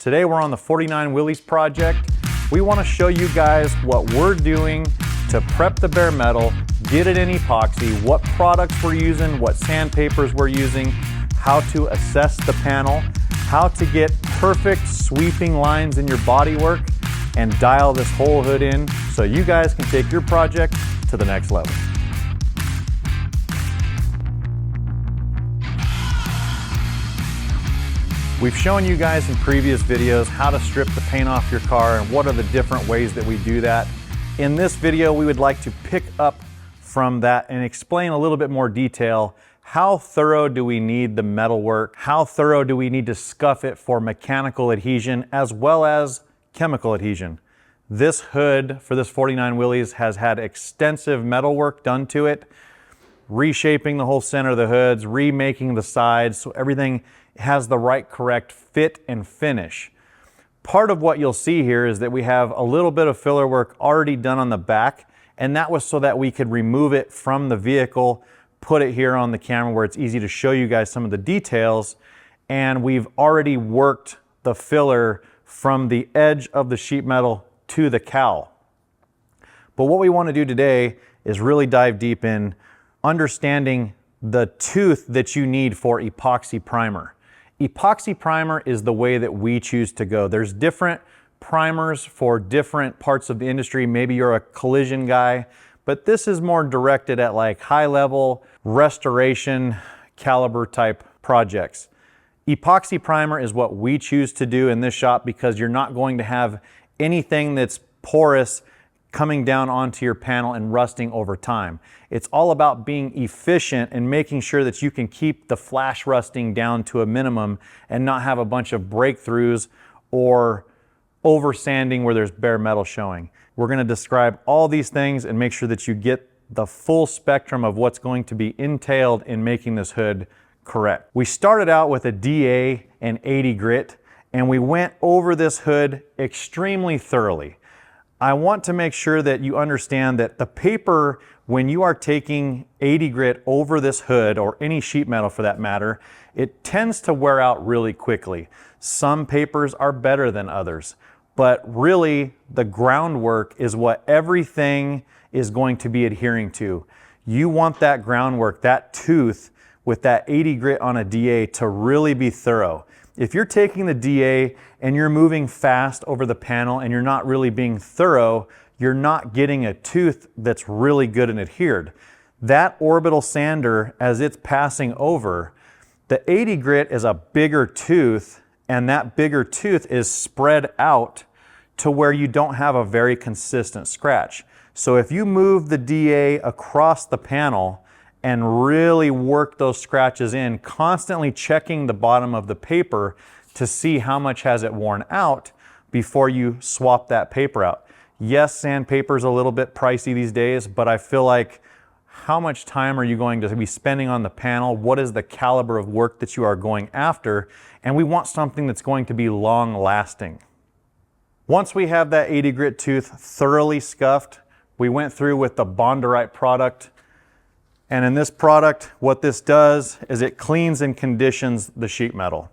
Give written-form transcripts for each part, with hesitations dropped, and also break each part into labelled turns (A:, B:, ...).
A: Today we're on the 49 Wheelies project. We want to show you guys what we're doing to prep the bare metal, get it in epoxy, what products we're using, what sandpapers we're using, how to assess the panel, how to get perfect sweeping lines in your bodywork, and dial this whole hood in so you guys can take your project to the next level. We've shown you guys in previous videos how to strip the paint off your car and what are the different ways that we do that. In this video, we would like to pick up from that and explain a little bit more detail. How thorough do we need the metal work? How thorough do we need to scuff it for mechanical adhesion as well as chemical adhesion? This hood for this 49 Wheelies has had extensive metal work done to it, reshaping the whole center of the hoods, remaking the sides so everything has the right correct fit and finish. Part of what you'll see here is that we have a little bit of filler work already done on the back, and that was so that we could remove it from the vehicle, put it here on the camera where it's easy to show you guys some of the details, and we've already worked the filler from the edge of the sheet metal to the cowl. But what we want to do today is really dive deep in understanding the tooth that you need for epoxy primer. Epoxy primer is the way that we choose to go. There's different primers for different parts of the industry. Maybe you're a collision guy, but this is more directed at like high level restoration caliber type projects. Epoxy primer is what we choose to do in this shop because you're not going to have anything that's porous coming down onto your panel and rusting over time. It's all about being efficient and making sure that you can keep the flash rusting down to a minimum and not have a bunch of breakthroughs or over sanding where there's bare metal showing. We're going to describe all these things and make sure that you get the full spectrum of what's going to be entailed in making this hood correct. We started out with a DA and 80 grit, and we went over this hood extremely thoroughly. I want to make sure that you understand that the paper, when you are taking 80 grit over this hood, or any sheet metal for that matter, it tends to wear out really quickly. Some papers are better than others, but really the groundwork is what everything is going to be adhering to. You want that groundwork, that tooth with that 80 grit on a DA to really be thorough. If you're taking the DA and you're moving fast over the panel and you're not really being thorough, you're not getting a tooth that's really good and adhered. That orbital sander, as it's passing over, the 80 grit is a bigger tooth, and that bigger tooth is spread out to where you don't have a very consistent scratch. So if you move the DA across the panel and really work those scratches in, constantly checking the bottom of the paper to see how much has it worn out before you swap that paper out. Yes, sandpaper is a little bit pricey these days, but I feel like how much time are you going to be spending on the panel? What is the caliber of work that you are going after? And we want something that's going to be long lasting. Once we have that 80 grit tooth thoroughly scuffed, we went through with the Bodywork product. And in this product, what this does is it cleans and conditions the sheet metal.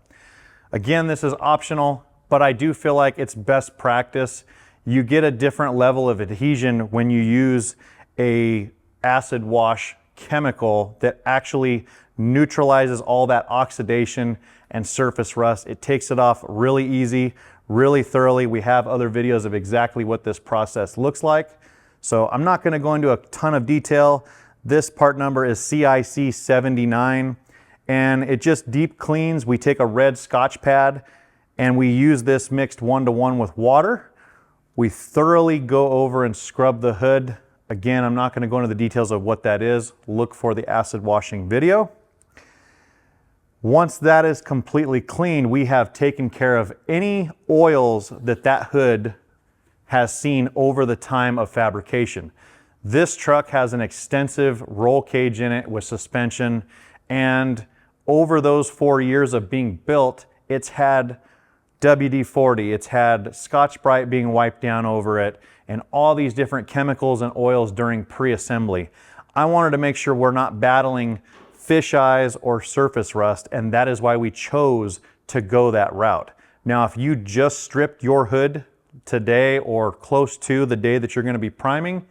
A: Again, this is optional, but I do feel like it's best practice. You get a different level of adhesion when you use a acid wash chemical that actually neutralizes all that oxidation and surface rust. It takes it off really easy, really thoroughly. We have other videos of exactly what this process looks like. So I'm not going to go into a ton of detail. This part number is CIC 79, and it just deep cleans. We take a red Scotch pad and we use this mixed 1-to-1 with water. We thoroughly go over and scrub the hood. Again, I'm not going to go into the details of what that is. Look for the acid washing video. Once that is completely clean, we have taken care of any oils that hood has seen over the time of fabrication. This truck has an extensive roll cage in it with suspension, and over those 4 years of being built, it's had WD-40, it's had Scotch-Brite being wiped down over it, and all these different chemicals and oils during pre-assembly. I wanted to make sure we're not battling fish eyes or surface rust, and that is why we chose to go that route. Now, if you just stripped your hood today or close to the day that you're going to be priming,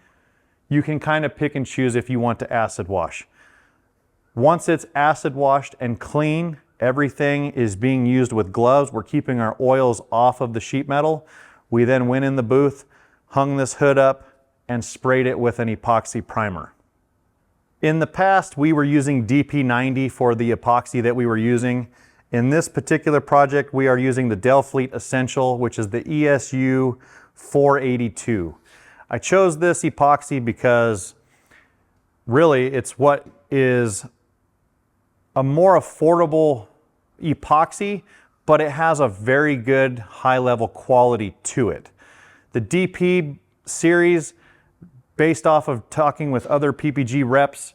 A: you can kind of pick and choose if you want to acid wash. Once it's acid washed and clean, everything is being used with gloves. We're keeping our oils off of the sheet metal. We then went in the booth, hung this hood up, and sprayed it with an epoxy primer. In the past, we were using DP90 for the epoxy that we were using. In this particular project, we are using the Delfleet Essential, which is the ESU 482. I chose this epoxy because really it's what is a more affordable epoxy, but it has a very good high-level quality to it. The DP series, based off of talking with other PPG reps,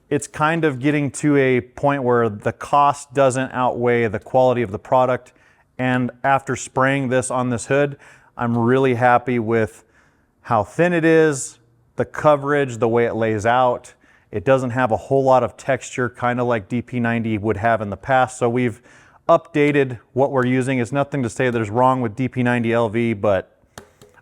A: it's kind of getting to a point where the cost doesn't outweigh the quality of the product. And after spraying this on this hood, I'm really happy with how thin it is, the coverage, the way it lays out. It doesn't have a whole lot of texture, kind of like DP90 would have in the past. So we've updated what we're using. It's nothing to say there's wrong with DP90 LV, but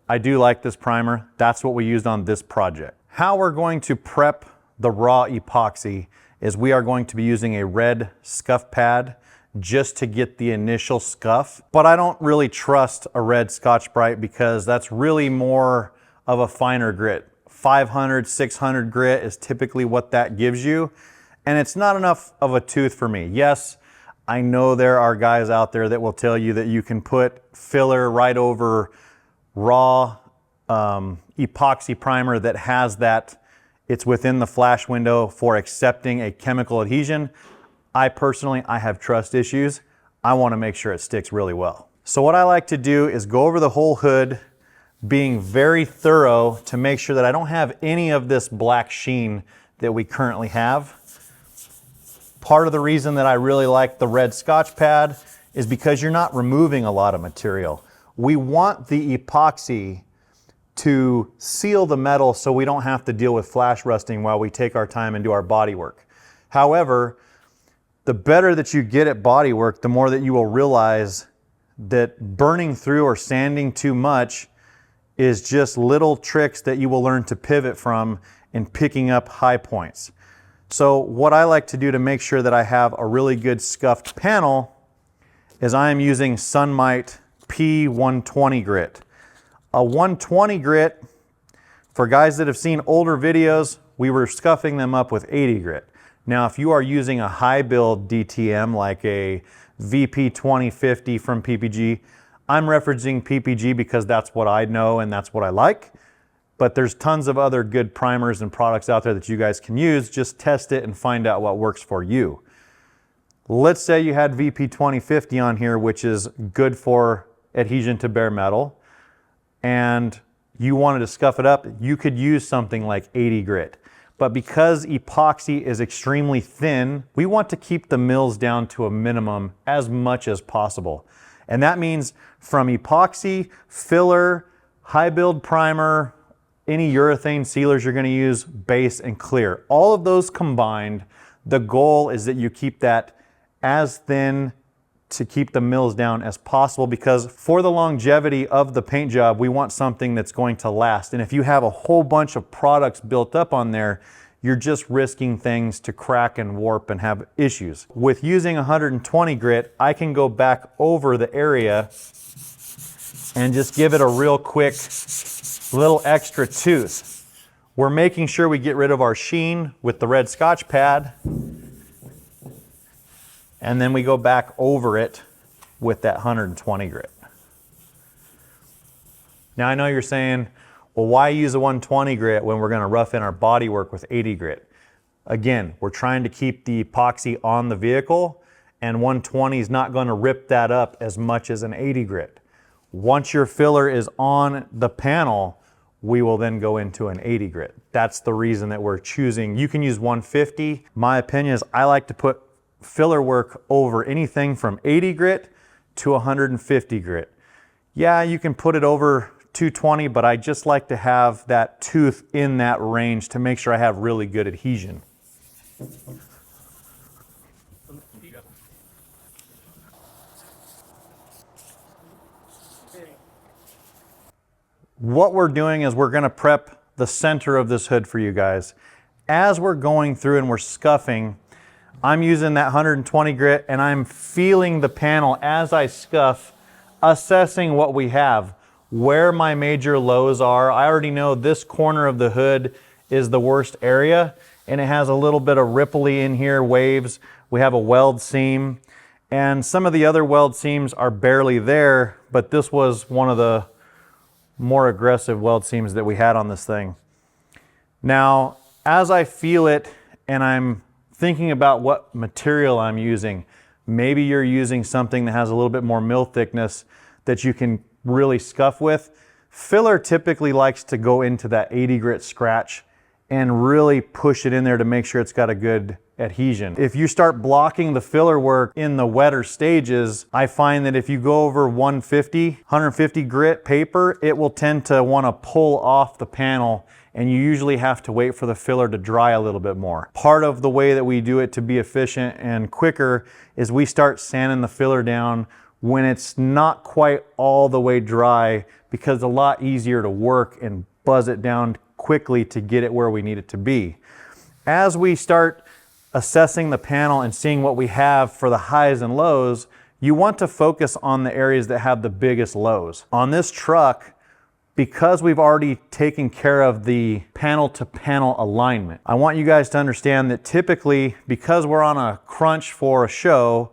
A: I do like this primer. That's what we used on this project. How we're going to prep the raw epoxy is we are going to be using a red scuff pad just to get the initial scuff. But I don't really trust a red Scotch-Brite because that's really more of a finer grit. 500, 600 grit is typically what that gives you. And it's not enough of a tooth for me. Yes, I know there are guys out there that will tell you that you can put filler right over raw epoxy primer that has that, it's within the flash window for accepting a chemical adhesion. I personally have trust issues. I want to make sure it sticks really well. So what I like to do is go over the whole hood, being very thorough to make sure that I don't have any of this black sheen that we currently have. Part of the reason that I really like the red Scotch pad is because you're not removing a lot of material. We want the epoxy to seal the metal so we don't have to deal with flash rusting while we take our time and do our body work. However, the better that you get at body work, the more that you will realize that burning through or sanding too much is just little tricks that you will learn to pivot from in picking up high points. So what I like to do to make sure that I have a really good scuffed panel is I am using Sunmite P120 grit. A 120 grit, for guys that have seen older videos, we were scuffing them up with 80 grit. Now, if you are using a high build DTM like a VP 2050 from PPG, I'm referencing PPG because that's what I know and that's what I like. But there's tons of other good primers and products out there that you guys can use. Just test it and find out what works for you. Let's say you had VP 2050 on here, which is good for adhesion to bare metal, and you wanted to scuff it up, you could use something like 80 grit. But because epoxy is extremely thin, we want to keep the mils down to a minimum as much as possible. And that means from epoxy, filler, high build primer, any urethane sealers you're going to use, base and clear. All of those combined, the goal is that you keep that as thin to keep the mils down as possible, because for the longevity of the paint job, we want something that's going to last. And if you have a whole bunch of products built up on there, you're just risking things to crack and warp and have issues. With using 120 grit, I can go back over the area and just give it a real quick little extra tooth. We're making sure we get rid of our sheen with the red Scotch pad, and then we go back over it with that 120 grit. Now I know you're saying, well, why use a 120 grit when we're going to rough in our bodywork with 80 grit? Again, we're trying to keep the epoxy on the vehicle, and 120 is not going to rip that up as much as an 80 grit. Once your filler is on the panel, we will then go into an 80 grit. That's the reason that we're choosing. You can use 150. My opinion is I like to put filler work over anything from 80 grit to 150 grit. Yeah, you can put it over 220, but I just like to have that tooth in that range to make sure I have really good adhesion. What we're doing is we're going to prep the center of this hood for you guys. As we're going through and we're scuffing, I'm using that 120 grit and I'm feeling the panel as I scuff, assessing what we have, where my major lows are. I already know this corner of the hood is the worst area, and it has a little bit of ripply in here, waves. We have a weld seam, and some of the other weld seams are barely there, but this was one of the more aggressive weld seams that we had on this thing. Now, as I feel it and I'm thinking about what material I'm using, maybe you're using something that has a little bit more mill thickness that you can really scuff with. Filler typically likes to go into that 80 grit scratch and really push it in there to make sure it's got a good adhesion. If you start blocking the filler work in the wetter stages, I find that if you go over 150 grit paper, it will tend to want to pull off the panel, and you usually have to wait for the filler to dry a little bit more. Part of the way that we do it to be efficient and quicker is we start sanding the filler down when it's not quite all the way dry, because it's a lot easier to work and buzz it down quickly to get it where we need it to be. As we start assessing the panel and seeing what we have for the highs and lows, you want to focus on the areas that have the biggest lows. On this truck, because we've already taken care of the panel to panel alignment, I want you guys to understand that typically, because we're on a crunch for a show,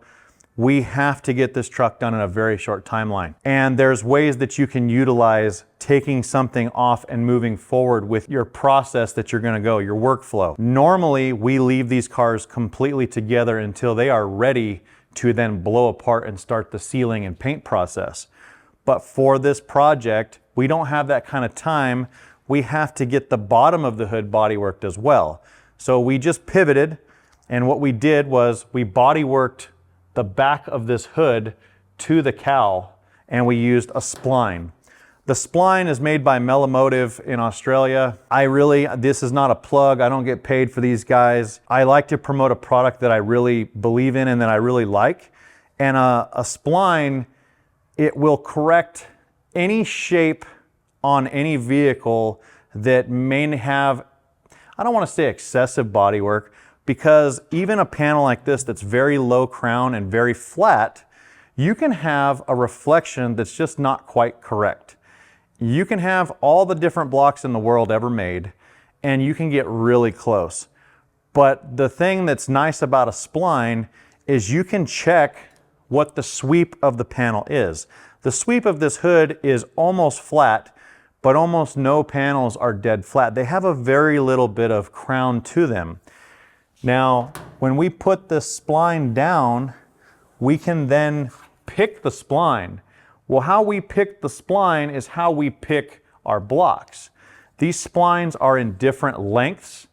A: we have to get this truck done in a very short timeline. And there's ways that you can utilize taking something off and moving forward with your process that you're gonna go, your workflow. Normally, we leave these cars completely together until they are ready to then blow apart and start the sealing and paint process. But for this project, we don't have that kind of time. We have to get the bottom of the hood bodyworked as well. So we just pivoted, and what we did was we bodyworked the back of this hood to the cowl, and we used a spline. The spline is made by Melomotive in Australia. This is not a plug. I don't get paid for these guys. I like to promote a product that I really believe in and that I really like. And a spline, it will correct any shape on any vehicle that may have, I don't want to say excessive bodywork, because even a panel like this that's very low crown and very flat, you can have a reflection that's just not quite correct. You can have all the different blocks in the world ever made, and you can get really close. But the thing that's nice about a spline is you can check what the sweep of the panel is. The sweep of this hood is almost flat, but almost no panels are dead flat. They have a very little bit of crown to them. Now, when we put this spline down, we can then pick the spline. Well, how we pick the spline is how we pick our blocks. These splines are in different lengths,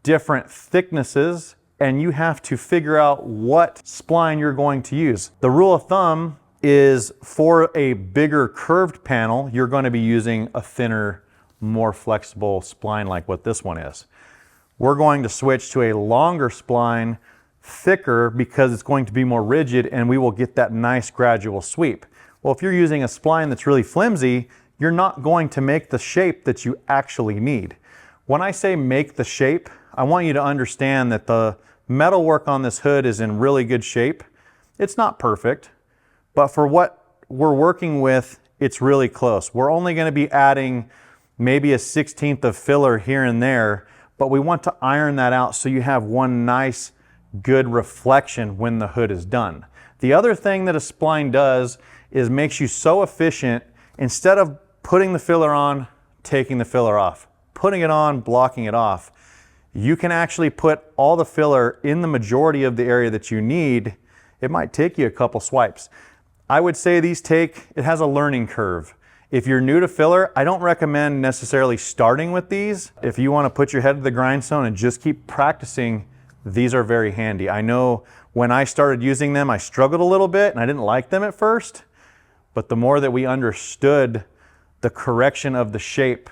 A: different thicknesses, and you have to figure out what spline you're going to use. The rule of thumb is for a bigger curved panel, you're going to be using a thinner, more flexible spline like what this one is. We're going to switch to a longer spline, thicker, because it's going to be more rigid and we will get that nice gradual sweep. Well, if you're using a spline that's really flimsy, you're not going to make the shape that you actually need. When I say make the shape, I want you to understand that the metalwork on this hood is in really good shape. It's not perfect, but for what we're working with, it's really close. We're only going to be adding maybe a 1/16 of filler here and there, but we want to iron that out so you have one nice, good reflection when the hood is done. The other thing that a spline does is makes you so efficient, instead of putting the filler on, taking the filler off, putting it on, blocking it off, you can actually put all the filler in the majority of the area that you need. It might take you a couple swipes. I would say it has a learning curve. If you're new to filler, I don't recommend necessarily starting with these. If you want to put your head to the grindstone and just keep practicing, these are very handy. I know when I started using them, I struggled a little bit and I didn't like them at first, but the more that we understood the correction of the shape,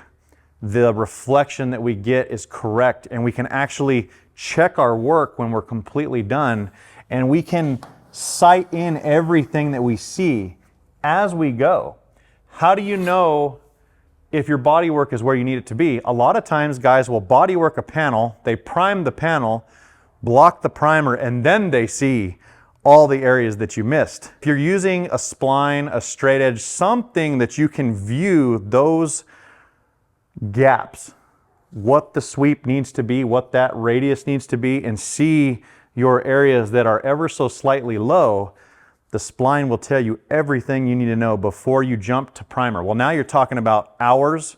A: the reflection that we get is correct, and we can actually check our work when we're completely done, and we can sight in everything that we see as we go. How do you know if your bodywork is where you need it to be? A lot of times guys will bodywork a panel, they prime the panel, block the primer, and then they see all the areas that you missed. If you're using a spline, a straight edge, something that you can view those gaps, what the sweep needs to be, what that radius needs to be, and see your areas that are ever so slightly low, the spline will tell you everything you need to know before you jump to primer. Well, now you're talking about hours,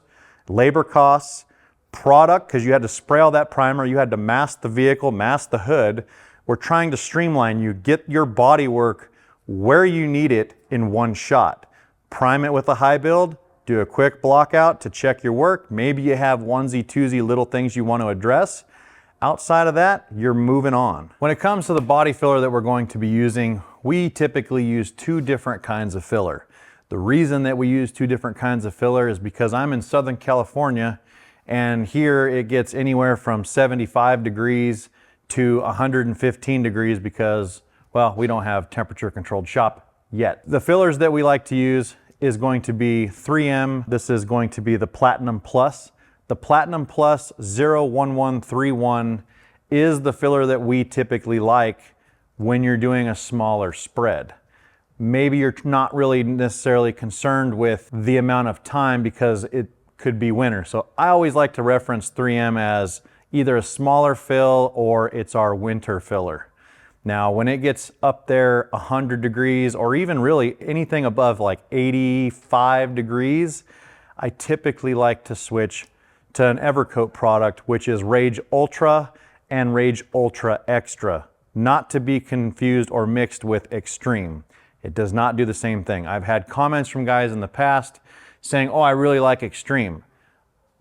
A: labor costs, product, because you had to spray all that primer, you had to mask the vehicle, mask the hood. We're trying to streamline you, get your body work where you need it in one shot. Prime it with a high build, do a quick block out to check your work. Maybe you have onesie, twosie little things you want to address. Outside of that, you're moving on. When it comes to the body filler that we're going to be using, we typically use two different kinds of filler. The reason that we use two different kinds of filler is because I'm in Southern California, and here it gets anywhere from 75 degrees to 115 degrees because, well, we don't have temperature controlled shop yet. The fillers that we like to use is going to be 3M. This is going to be the Platinum Plus. The Platinum Plus 01131 is the filler that we typically like when you're doing a smaller spread. Maybe you're not really necessarily concerned with the amount of time because it could be winter. So I always like to reference 3M as either a smaller fill or it's our winter filler. Now, when it gets up there 100 degrees or even really anything above like 85 degrees, I typically like to switch to an Evercoat product, which is Rage Ultra and Rage Ultra Extra, not to be confused or mixed with Extreme. It does not do the same thing. I've had comments from guys in the past saying, oh, I really like Extreme.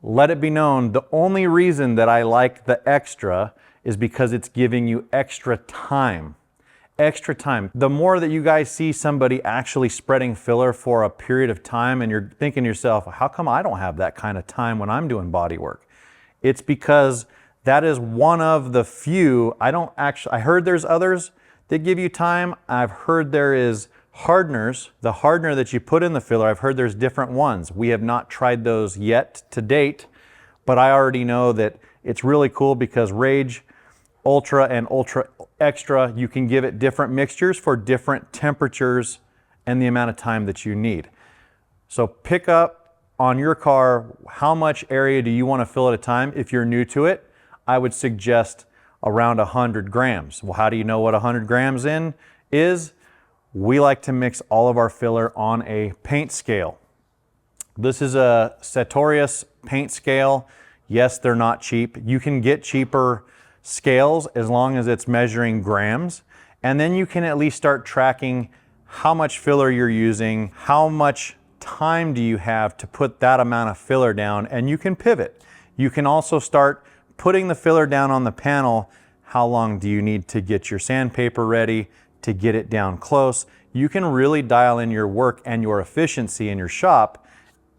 A: Let it be known, the only reason that I like the Extra is because it's giving you extra time. Extra time. The more that you guys see somebody actually spreading filler for a period of time and you're thinking to yourself, how come I don't have that kind of time when I'm doing body work? It's because that is one of the few. I heard there's others that give you time. I've heard there is hardeners. The hardener that you put in the filler, I've heard there's different ones. We have not tried those yet to date, but I already know that it's really cool because Rage Ultra and Ultra Extra, you can give it different mixtures for different temperatures and the amount of time that you need. So pick up on your car, how much area do you want to fill at a time? If you're new to it, I would suggest around 100 grams. Well, how do you know what 100 grams in is? We like to mix all of our filler on a paint scale. This is a Sartorius paint scale. Yes, they're not cheap. You can get cheaper scales as long as it's measuring grams, and then you can at least start tracking how much filler you're using, how much time do you have to put that amount of filler down, and you can pivot. You can also start putting the filler down on the panel. How long do you need to get your sandpaper ready to get it down close? You can really dial in your work and your efficiency in your shop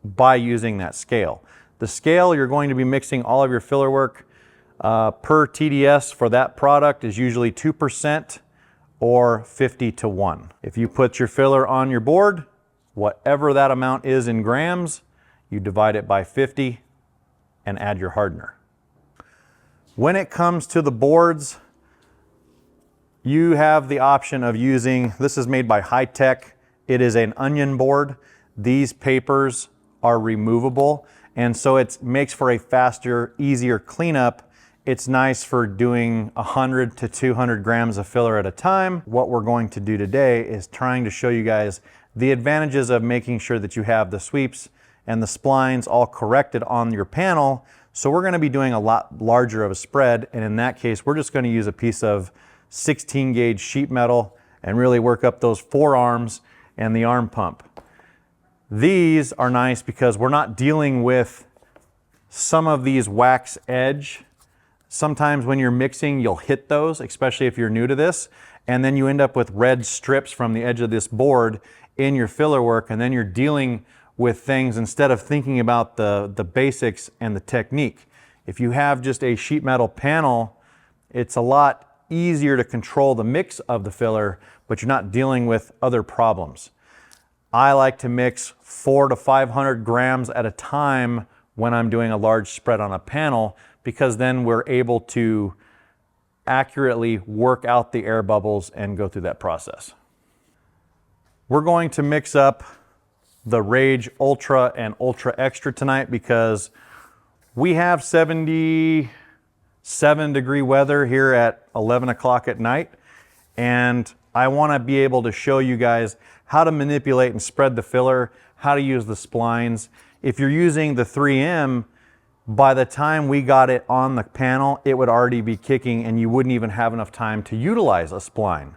A: by using that scale. The scale you're going to be mixing all of your filler work per TDS for that product is usually 2% or 50 to 1. If you put your filler on your board, whatever that amount is in grams, you divide it by 50 and add your hardener. When it comes to the boards, you have the option of using, this is made by High Tech. It is an onion board. These papers are removable, and so it makes for a faster, easier cleanup. It's nice for doing 100 to 200 grams of filler at a time. What we're going to do today is trying to show you guys the advantages of making sure that you have the sweeps and the splines all corrected on your panel. So we're going to be doing a lot larger of a spread, and in that case, we're just going to use a piece of 16 gauge sheet metal and really work up those forearms and the arm pump. These are nice because we're not dealing with some of these wax edge. Sometimes when you're mixing, you'll hit those, especially if you're new to this, and then you end up with red strips from the edge of this board in your filler work, and then you're dealing with things instead of thinking about the basics and the technique. If you have just a sheet metal panel, it's a lot easier to control the mix of the filler, but you're not dealing with other problems. I like to mix 400 to 500 grams at a time when I'm doing a large spread on a panel, because then we're able to accurately work out the air bubbles and go through that process. We're going to mix up the Rage Ultra and Ultra Extra tonight because we have 77-degree weather here at 11 o'clock at night, and I want to be able to show you guys how to manipulate and spread the filler, how to use the splines. If you're using the 3M, by the time we got it on the panel, it would already be kicking and you wouldn't even have enough time to utilize a spline.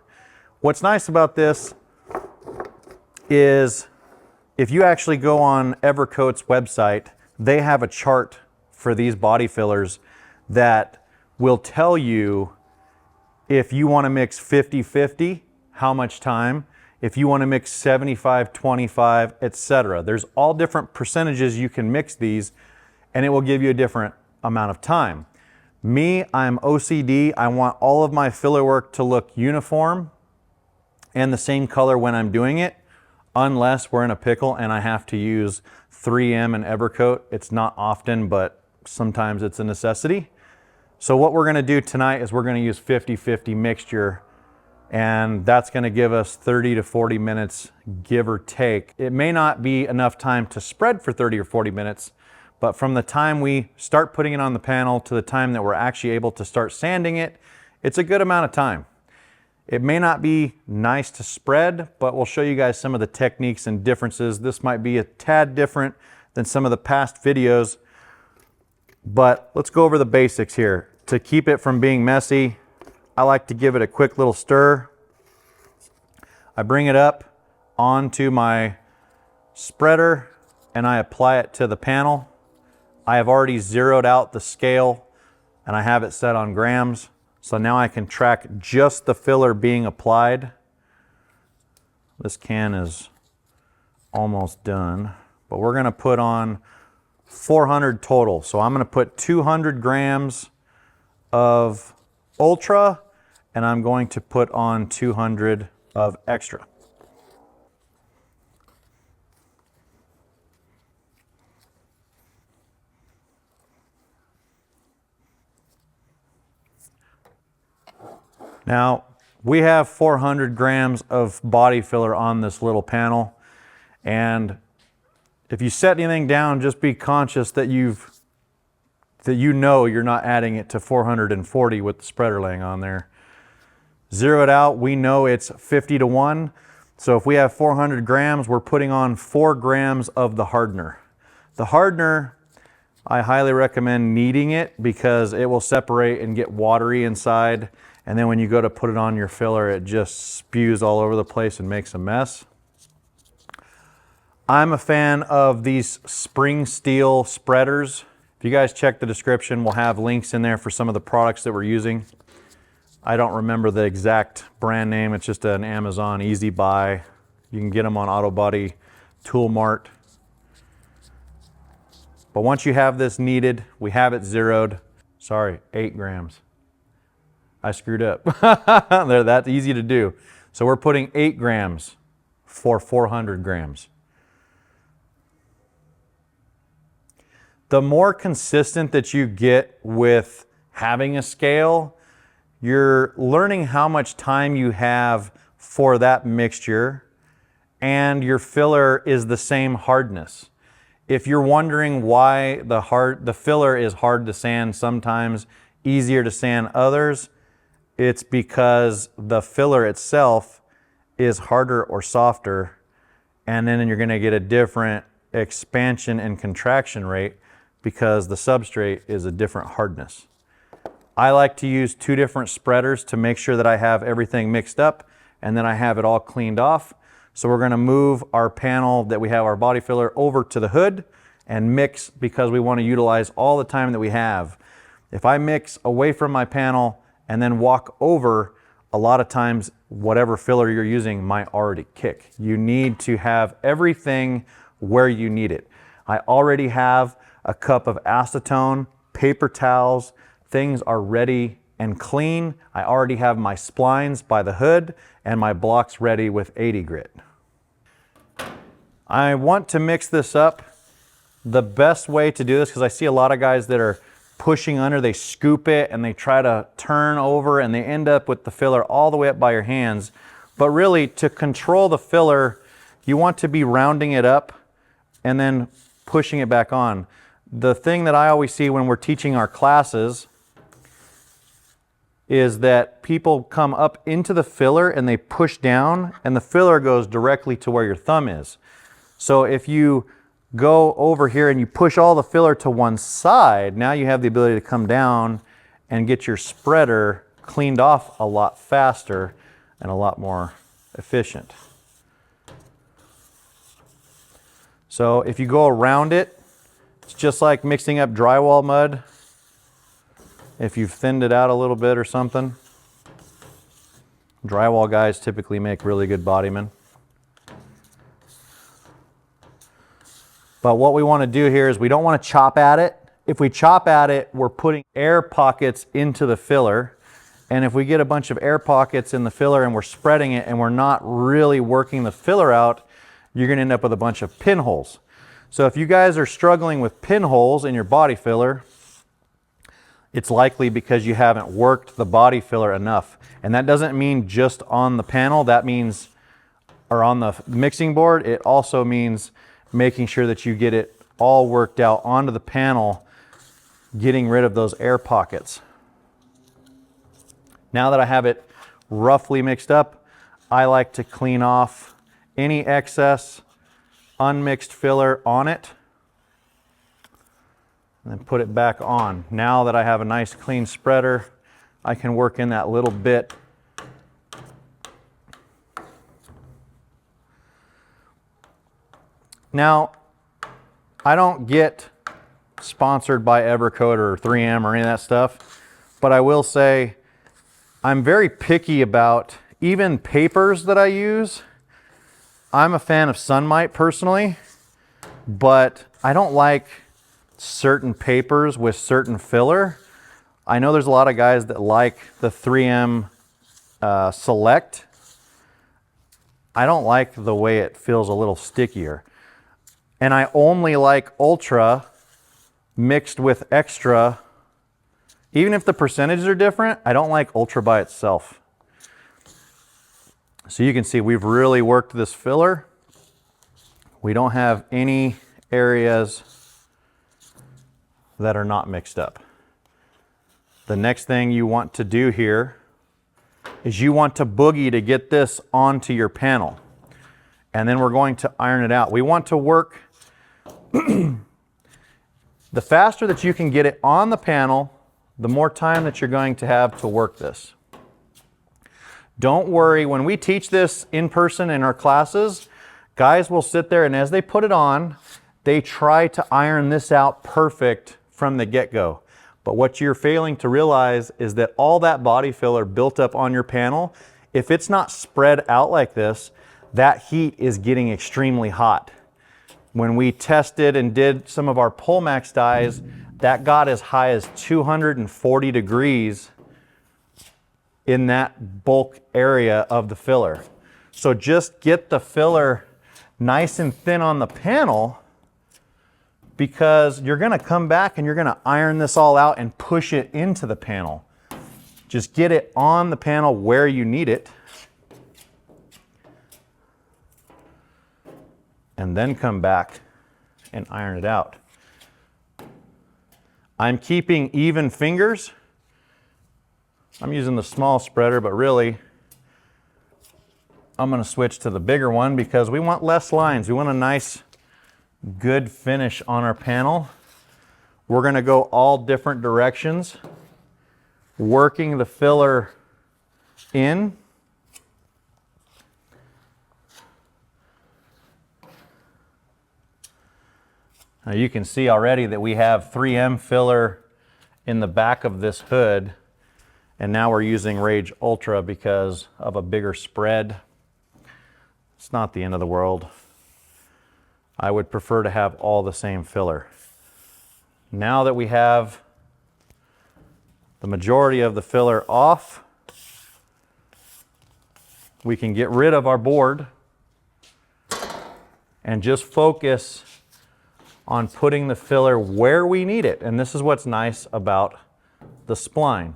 A: What's nice about this is if you actually go on Evercoat's website, they have a chart for these body fillers that will tell you if you want to mix 50-50, how much time, if you want to mix 75-25, etc. There's all different percentages you can mix these, and it will give you a different amount of time. Me, I'm OCD. I want all of my filler work to look uniform and the same color when I'm doing it, unless we're in a pickle and I have to use 3M and Evercoat. It's not often, but sometimes it's a necessity. So what we're going to do tonight is we're going to use 50-50 mixture, and that's going to give us 30 to 40 minutes, give or take. It may not be enough time to spread for 30 or 40 minutes, but from the time we start putting it on the panel to the time that we're actually able to start sanding it, it's a good amount of time. It may not be nice to spread, but we'll show you guys some of the techniques and differences. This might be a tad different than some of the past videos, but let's go over the basics here. To keep it from being messy, I like to give it a quick little stir. I bring it up onto my spreader and I apply it to the panel. I have already zeroed out the scale and I have it set on grams. So now I can track just the filler being applied. This can is almost done, but we're going to put on 400 total. So I'm going to put 200 grams of Ultra, and I'm going to put on 200 of Extra. Now, we have 400 grams of body filler on this little panel, and if you set anything down, just be conscious that you know you're not adding it to 440 with the spreader laying on there. Zero it out, we know it's 50-1. So if we have 400 grams, we're putting on 4 grams of the hardener. The hardener, I highly recommend kneading it because it will separate and get watery inside. And then when you go to put it on your filler, it just spews all over the place and makes a mess. I'm a fan of these spring steel spreaders. If you guys check the description, we'll have links in there for some of the products that we're using. I don't remember the exact brand name. It's just an Amazon easy buy. You can get them on Auto Body, Tool Mart. But once you have this kneaded, we have it zeroed. Sorry, 8 grams. I screwed up. They're that easy to do. So we're putting 8 grams for 400 grams. The more consistent that you get with having a scale, you're learning how much time you have for that mixture, and your filler is the same hardness. If you're wondering why the filler is hard to sand sometimes, easier to sand others, it's because the filler itself is harder or softer, and then you're going to get a different expansion and contraction rate because the substrate is a different hardness. I like to use 2 different spreaders to make sure that I have everything mixed up and then I have it all cleaned off. So we're going to move our panel that we have our body filler over to the hood and mix because we want to utilize all the time that we have. If I mix away from my panel and then walk over, a lot of times whatever filler you're using might already kick. You need to have everything where you need it. I already have a cup of acetone, paper towels, things are ready and clean. I already have my splines by the hood and my blocks ready with 80 grit. I want to mix this up. The best way to do this, because I see a lot of guys that are pushing under, they scoop it and they try to turn over and they end up with the filler all the way up by your hands. But really, to control the filler, you want to be rounding it up and then pushing it back on. The thing that I always see when we're teaching our classes is that people come up into the filler and they push down and the filler goes directly to where your thumb is. So if you go over here and you push all the filler to one side, now you have the ability to come down and get your spreader cleaned off a lot faster and a lot more efficient. So if you go around it, it's just like mixing up drywall mud. If you've thinned it out a little bit or something. Drywall guys typically make really good bodymen. But what we want to do here is we don't want to chop at it. If we chop at it, we're putting air pockets into the filler. And if we get a bunch of air pockets in the filler and we're spreading it and we're not really working the filler out, you're going to end up with a bunch of pinholes. So if you guys are struggling with pinholes in your body filler, it's likely because you haven't worked the body filler enough. And that doesn't mean just on the panel, that means, or on the mixing board, it also means making sure that you get it all worked out onto the panel, getting rid of those air pockets. Now that I have it roughly mixed up, I like to clean off any excess unmixed filler on it and then put it back on. Now that I have a nice clean spreader, I can work in that little bit. Now, I don't get sponsored by Evercoat or 3M or any of that stuff, but I will say I'm very picky about even papers that I use. I'm a fan of Sunmite personally, but I don't like certain papers with certain filler. I know there's a lot of guys that like the 3M Select. I don't like the way it feels a little stickier. And I only like Ultra mixed with Extra. Even if the percentages are different, I don't like Ultra by itself. So you can see we've really worked this filler. We don't have any areas that are not mixed up. The next thing you want to do here is you want to boogie to get this onto your panel. And then we're going to iron it out. We want to work, the faster that you can get it on the panel, the more time that you're going to have to work this. Don't worry, when we teach this in person in our classes, guys will sit there and as they put it on, they try to iron this out perfect from the get-go. But what you're failing to realize is that all that body filler built up on your panel, if it's not spread out like this, that heat is getting extremely hot. When we tested and did some of our Polmax dyes, that got as high as 240 degrees in that bulk area of the filler. So just get the filler nice and thin on the panel, because you're gonna come back and you're gonna iron this all out and push it into the panel. Just get it on the panel where you need it, and then come back and iron it out. I'm keeping even fingers. I'm using the small spreader, but really I'm gonna switch to the bigger one because we want less lines. We want a nice, good finish on our panel. We're gonna go all different directions, working the filler in. Now you can see already that we have 3M filler in the back of this hood, and now we're using Rage Ultra because of a bigger spread. It's not the end of the world. I would prefer to have all the same filler. Now that we have the majority of the filler off, we can get rid of our board and just focus on putting the filler where we need it. And this is what's nice about the spline.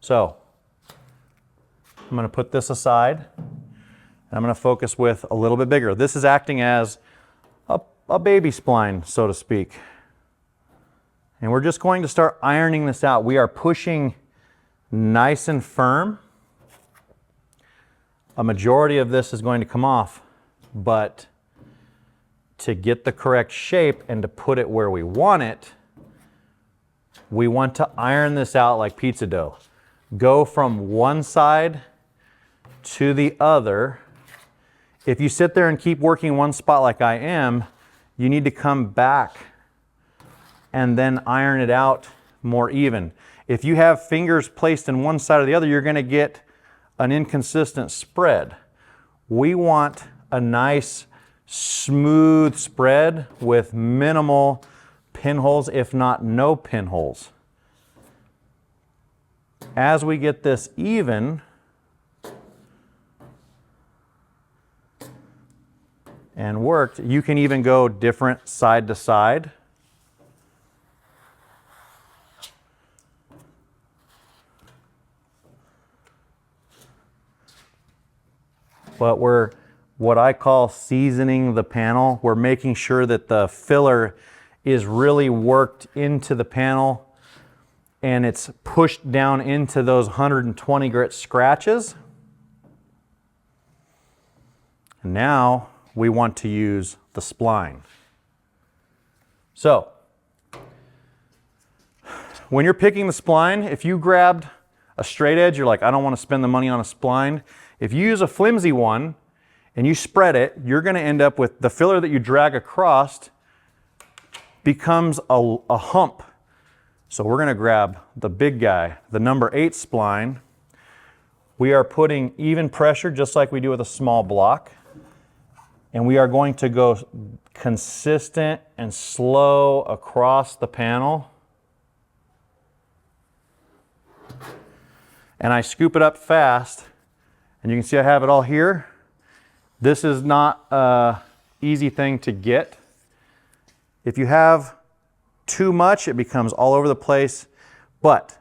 A: So I'm going to put this aside, and I'm going to focus with a little bit bigger. This is acting as a baby spline, so to speak. And we're just going to start ironing this out. We are pushing nice and firm. A majority of this is going to come off, but to get the correct shape and to put it where we want it, we want to iron this out like pizza dough. Go from one side to the other. If you sit there and keep working one spot like I am, you need to come back and then iron it out more even. If you have fingers placed in one side or the other, you're going to get an inconsistent spread. We want a nice smooth spread with minimal pinholes, if not no pinholes. As we get this even, and worked, you can even go different side to side. But we're what I call seasoning the panel. We're making sure that the filler is really worked into the panel and it's pushed down into those 120 grit scratches. And now we want to use the spline. So, when you're picking the spline, if you grabbed a straight edge, you're like, I don't want to spend the money on a spline. If you use a flimsy one and you spread it, you're going to end up with the filler that you drag across becomes a hump. So we're going to grab the big guy, the number 8 spline. We are putting even pressure just like we do with a small block. And we are going to go consistent and slow across the panel. And I scoop it up fast, and you can see I have it all here. This is not an easy thing to get. If you have too much, it becomes all over the place. But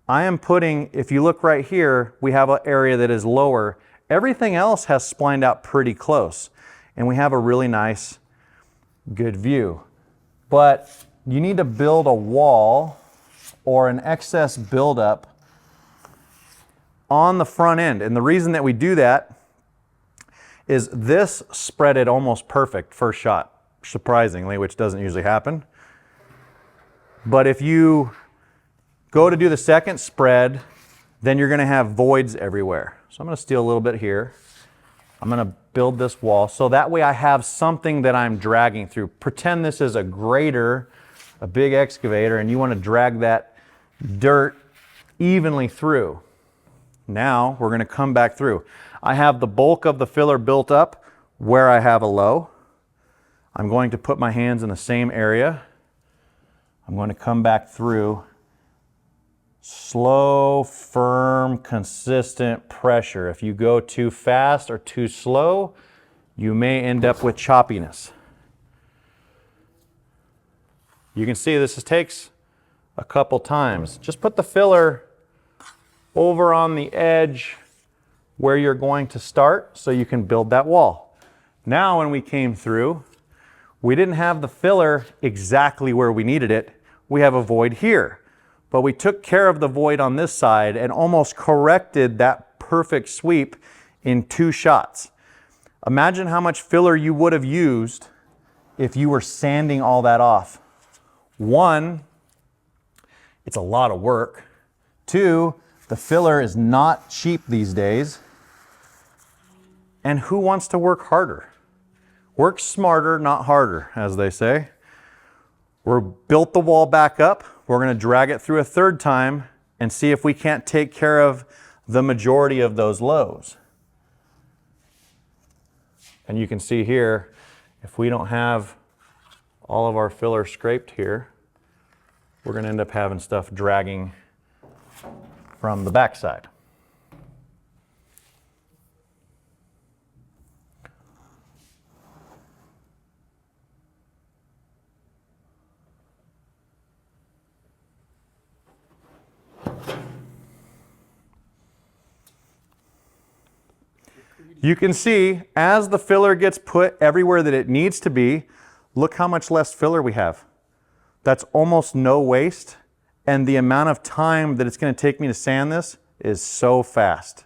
A: I am putting, if you look right here, we have an area that is lower. Everything else has splined out pretty close. And we have a really nice, good view. But you need to build a wall or an excess buildup on the front end. And the reason that we do that is this spread it almost perfect first shot, surprisingly, which doesn't usually happen. But if you go to do the second spread, then you're going to have voids everywhere. So I'm going to steal a little bit here. I'm going to build this wall so that way I have something that I'm dragging through. Pretend this is a grader, a big excavator, and you want to drag that dirt evenly through. Now we're going to come back through. I have the bulk of the filler built up where I have a low. I'm going to put my hands in the same area. I'm going to come back through. Slow, firm, consistent pressure. If you go too fast or too slow, you may end up with choppiness. You can see this takes a couple times. Just put the filler over on the edge where you're going to start so you can build that wall. Now when we came through, we didn't have the filler exactly where we needed it. We have a void here. But we took care of the void on this side and almost corrected that perfect sweep in 2 shots. Imagine how much filler you would have used if you were sanding all that off. 1, it's a lot of work. 2, the filler is not cheap these days. And who wants to work harder? Work smarter, not harder, as they say. We're built the wall back up. We're going to drag it through a 3rd time and see if we can't take care of the majority of those lows. And you can see here, if we don't have all of our filler scraped here, we're going to end up having stuff dragging from the backside. You can see as the filler gets put everywhere that it needs to be, look how much less filler we have. That's almost no waste, and the amount of time that it's going to take me to sand this is so fast.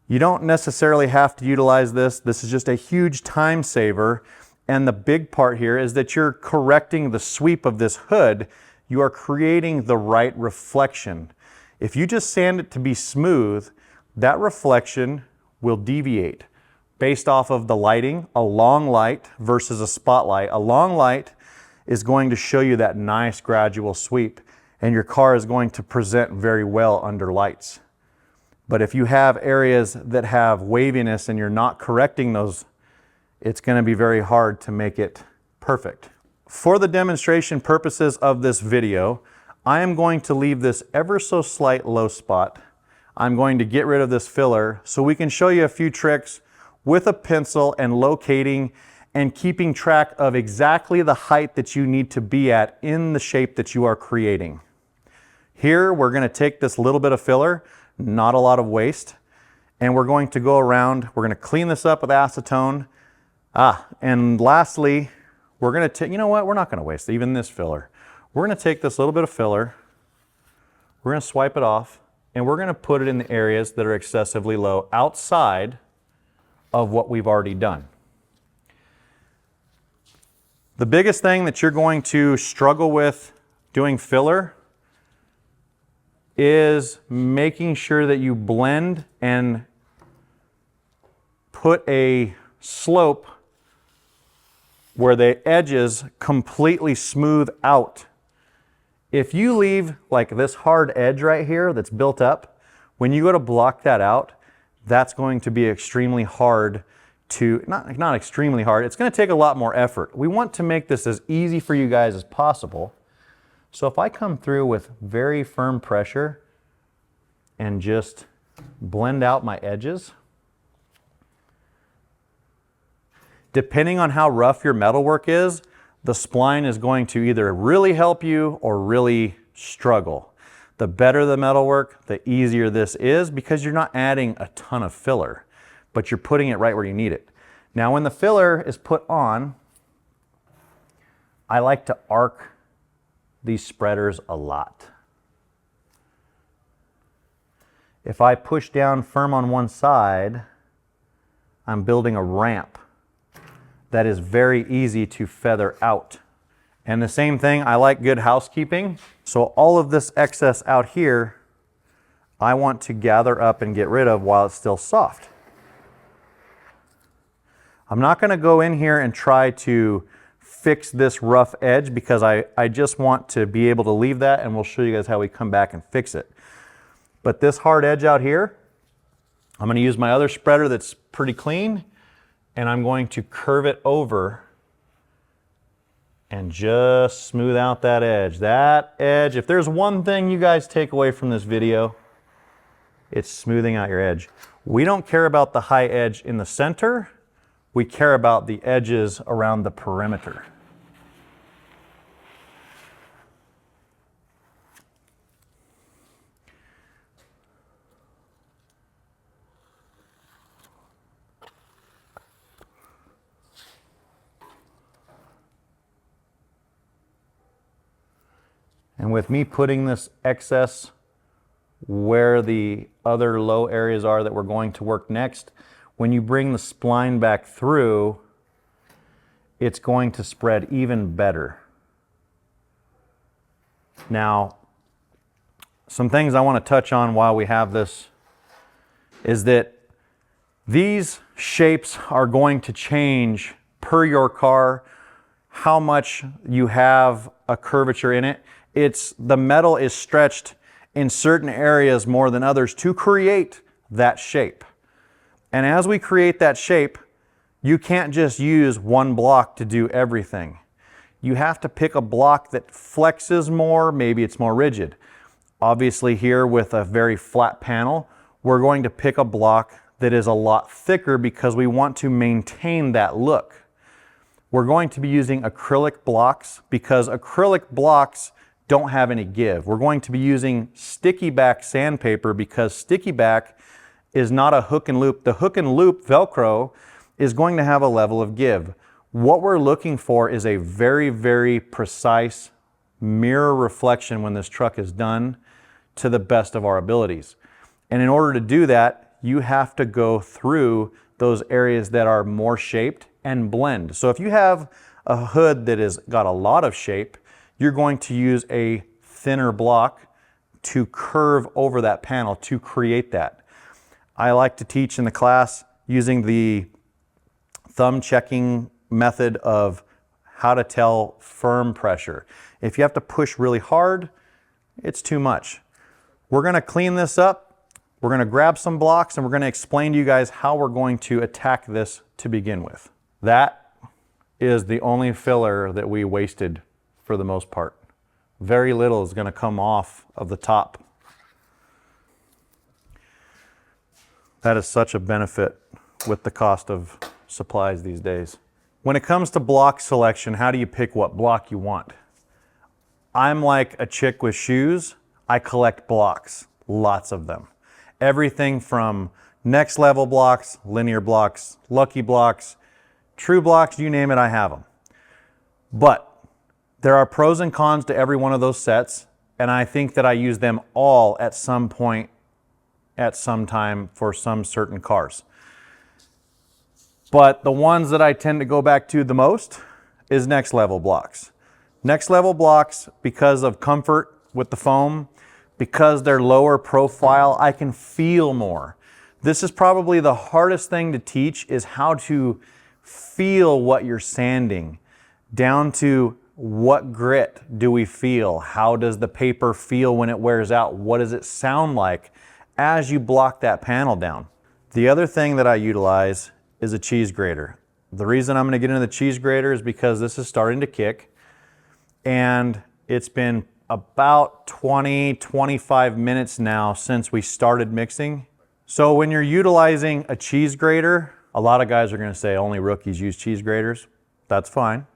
A: You don't necessarily have to utilize this. This is just a huge time saver, and the big part here is that you're correcting the sweep of this hood. You are creating the right reflection. If you just sand it to be smooth, that reflection will deviate based off of the lighting. A long light versus a spotlight. A long light is going to show you that nice gradual sweep, and your car is going to present very well under lights. But if you have areas that have waviness and you're not correcting those, it's going to be very hard to make it perfect. For the demonstration purposes of this video, I am going to leave this ever so slight low spot. I'm going to get rid of this filler so we can show you a few tricks with a pencil and locating and keeping track of exactly the height that you need to be at in the shape that you are creating. Here, we're going to take this little bit of filler, not a lot of waste, and we're going to go around, we're going to clean this up with acetone. And lastly, we're going to take, you know what, we're not going to waste even this filler. We're going to take this little bit of filler, we're going to swipe it off, and we're going to put it in the areas that are excessively low outside of what we've already done. The biggest thing that you're going to struggle with doing filler is making sure that you blend and put a slope where the edges completely smooth out. If you leave like this hard edge right here that's built up, when you go to block that out, that's going to be extremely hard to, not extremely hard, it's going to take a lot more effort. We want to make this as easy for you guys as possible. So if I come through with very firm pressure and just blend out my edges, depending on how rough your metalwork is, the spline is going to either really help you or really struggle. The better the metalwork, the easier this is because you're not adding a ton of filler, but you're putting it right where you need it. Now when the filler is put on, I like to arc these spreaders a lot. If I push down firm on one side, I'm building a ramp that is very easy to feather out. And the same thing, I like good housekeeping. So all of this excess out here, I want to gather up and get rid of while it's still soft. I'm not going to go in here and try to fix this rough edge because I just want to be able to leave that, and we'll show you guys how we come back and fix it. But this hard edge out here, I'm going to use my other spreader that's pretty clean, and I'm going to curve it over and just smooth out that edge. That edge, if there's one thing you guys take away from this video, it's smoothing out your edge. We don't care about the high edge in the center. We care about the edges around the perimeter. And with me putting this excess where the other low areas are that we're going to work next, when you bring the spline back through, it's going to spread even better. Now, some things I want to touch on while we have this is that these shapes are going to change per your car, how much you have a curvature in it. The metal is stretched in certain areas more than others to create that shape. And as we create that shape, you can't just use one block to do everything. You have to pick a block that flexes more, maybe it's more rigid. Obviously here with a very flat panel, we're going to pick a block that is a lot thicker because we want to maintain that look. We're going to be using acrylic blocks because acrylic blocks don't have any give. We're going to be using sticky back sandpaper because sticky back is not a hook and loop. The hook and loop Velcro is going to have a level of give. What we're looking for is a very, very precise mirror reflection when this truck is done to the best of our abilities. And in order to do that, you have to go through those areas that are more shaped and blend. So if you have a hood that has got a lot of shape, you're going to use a thinner block to curve over that panel to create that. I like to teach in the class using the thumb checking method of how to tell firm pressure. If you have to push really hard, it's too much. We're going to clean this up. We're going to grab some blocks and we're going to explain to you guys how we're going to attack this to begin with. That is the only filler that we wasted for the most part. Very little is going to come off of the top. That is such a benefit with the cost of supplies these days. When it comes to block selection, how do you pick what block you want? I'm like a chick with shoes. I collect blocks, lots of them. Everything from next level blocks, linear blocks, lucky blocks, true blocks, you name it, I have them. But there are pros and cons to every one of those sets, and I think that I use them all at some point, at some time for some certain cars. But the ones that I tend to go back to the most is next level blocks. Next level blocks, because of comfort with the foam, because they're lower profile, I can feel more. This is probably the hardest thing to teach, is how to feel what you're sanding, down to what grit do we feel? How does the paper feel when it wears out? What does it sound like as you block that panel down? The other thing that I utilize is a cheese grater. The reason I'm going to get into the cheese grater is because this is starting to kick, and it's been about 20-25 minutes now since we started mixing. So when you're utilizing a cheese grater, a lot of guys are going to say only rookies use cheese graters. That's fine.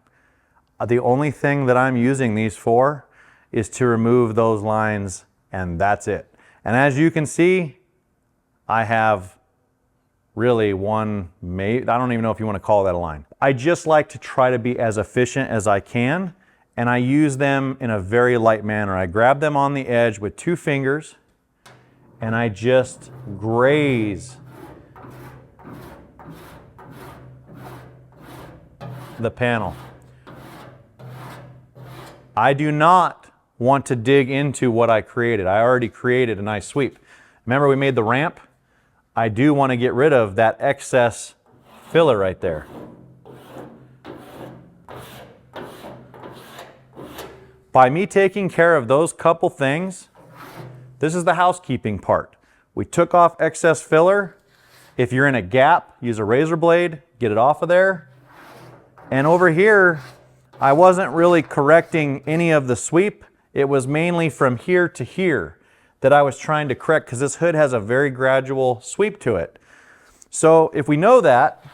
A: The only thing that I'm using these for is to remove those lines, and that's it. And as you can see, I have really one, maybe, I don't even know if you want to call that a line. I just like to try to be as efficient as I can, and I use them in a very light manner. I grab them on the edge with 2 fingers, and I just graze the panel. I do not want to dig into what I created. I already created a nice sweep. Remember we made the ramp? I do want to get rid of that excess filler right there. By me taking care of those couple things, this is the housekeeping part. We took off excess filler. If you're in a gap, use a razor blade, get it off of there. And over here, I wasn't really correcting any of the sweep. It was mainly from here to here that I was trying to correct, because this hood has a very gradual sweep to it. So if we know that,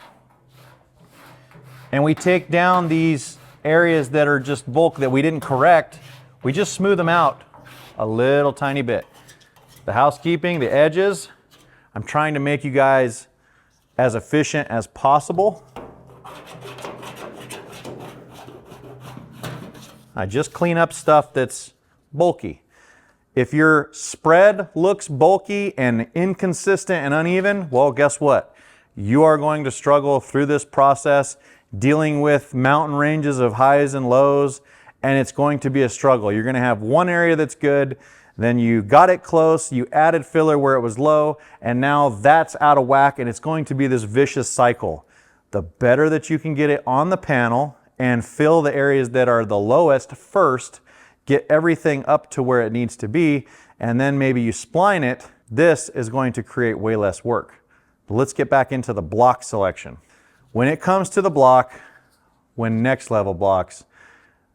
A: and we take down these areas that are just bulk that we didn't correct, we just smooth them out a little tiny bit. The housekeeping, the edges, I'm trying to make you guys as efficient as possible. I just clean up stuff that's bulky. If your spread looks bulky and inconsistent and uneven, well, guess what? You are going to struggle through this process dealing with mountain ranges of highs and lows, and it's going to be a struggle. You're going to have one area that's good, then you got it close, you added filler where it was low, and now that's out of whack, and it's going to be this vicious cycle. The better that you can get it on the panel and fill the areas that are the lowest first, get everything up to where it needs to be, and then maybe you spline it, this is going to create way less work. But let's get back into the block selection. When it comes to the block, when next level blocks,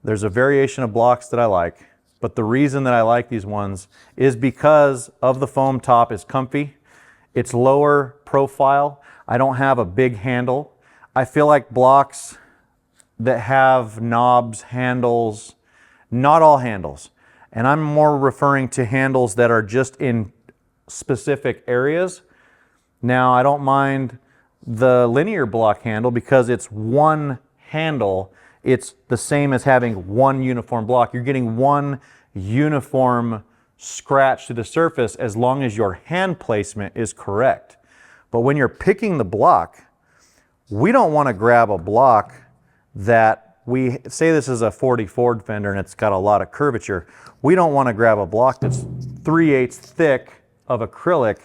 A: there's a variation of blocks that I like, but the reason that I like these ones is because of the foam top is comfy. It's lower profile. I don't have a big handle. I feel like blocks that have knobs, handles, not all handles, and I'm more referring to handles that are just in specific areas. Now, I don't mind the linear block handle because it's one handle. It's the same as having one uniform block. You're getting one uniform scratch to the surface as long as your hand placement is correct. But when you're picking the block, we don't want to grab a block that we say this is a 40 Ford fender and it's got a lot of curvature. We don't want to grab a block that's 3/8 thick of acrylic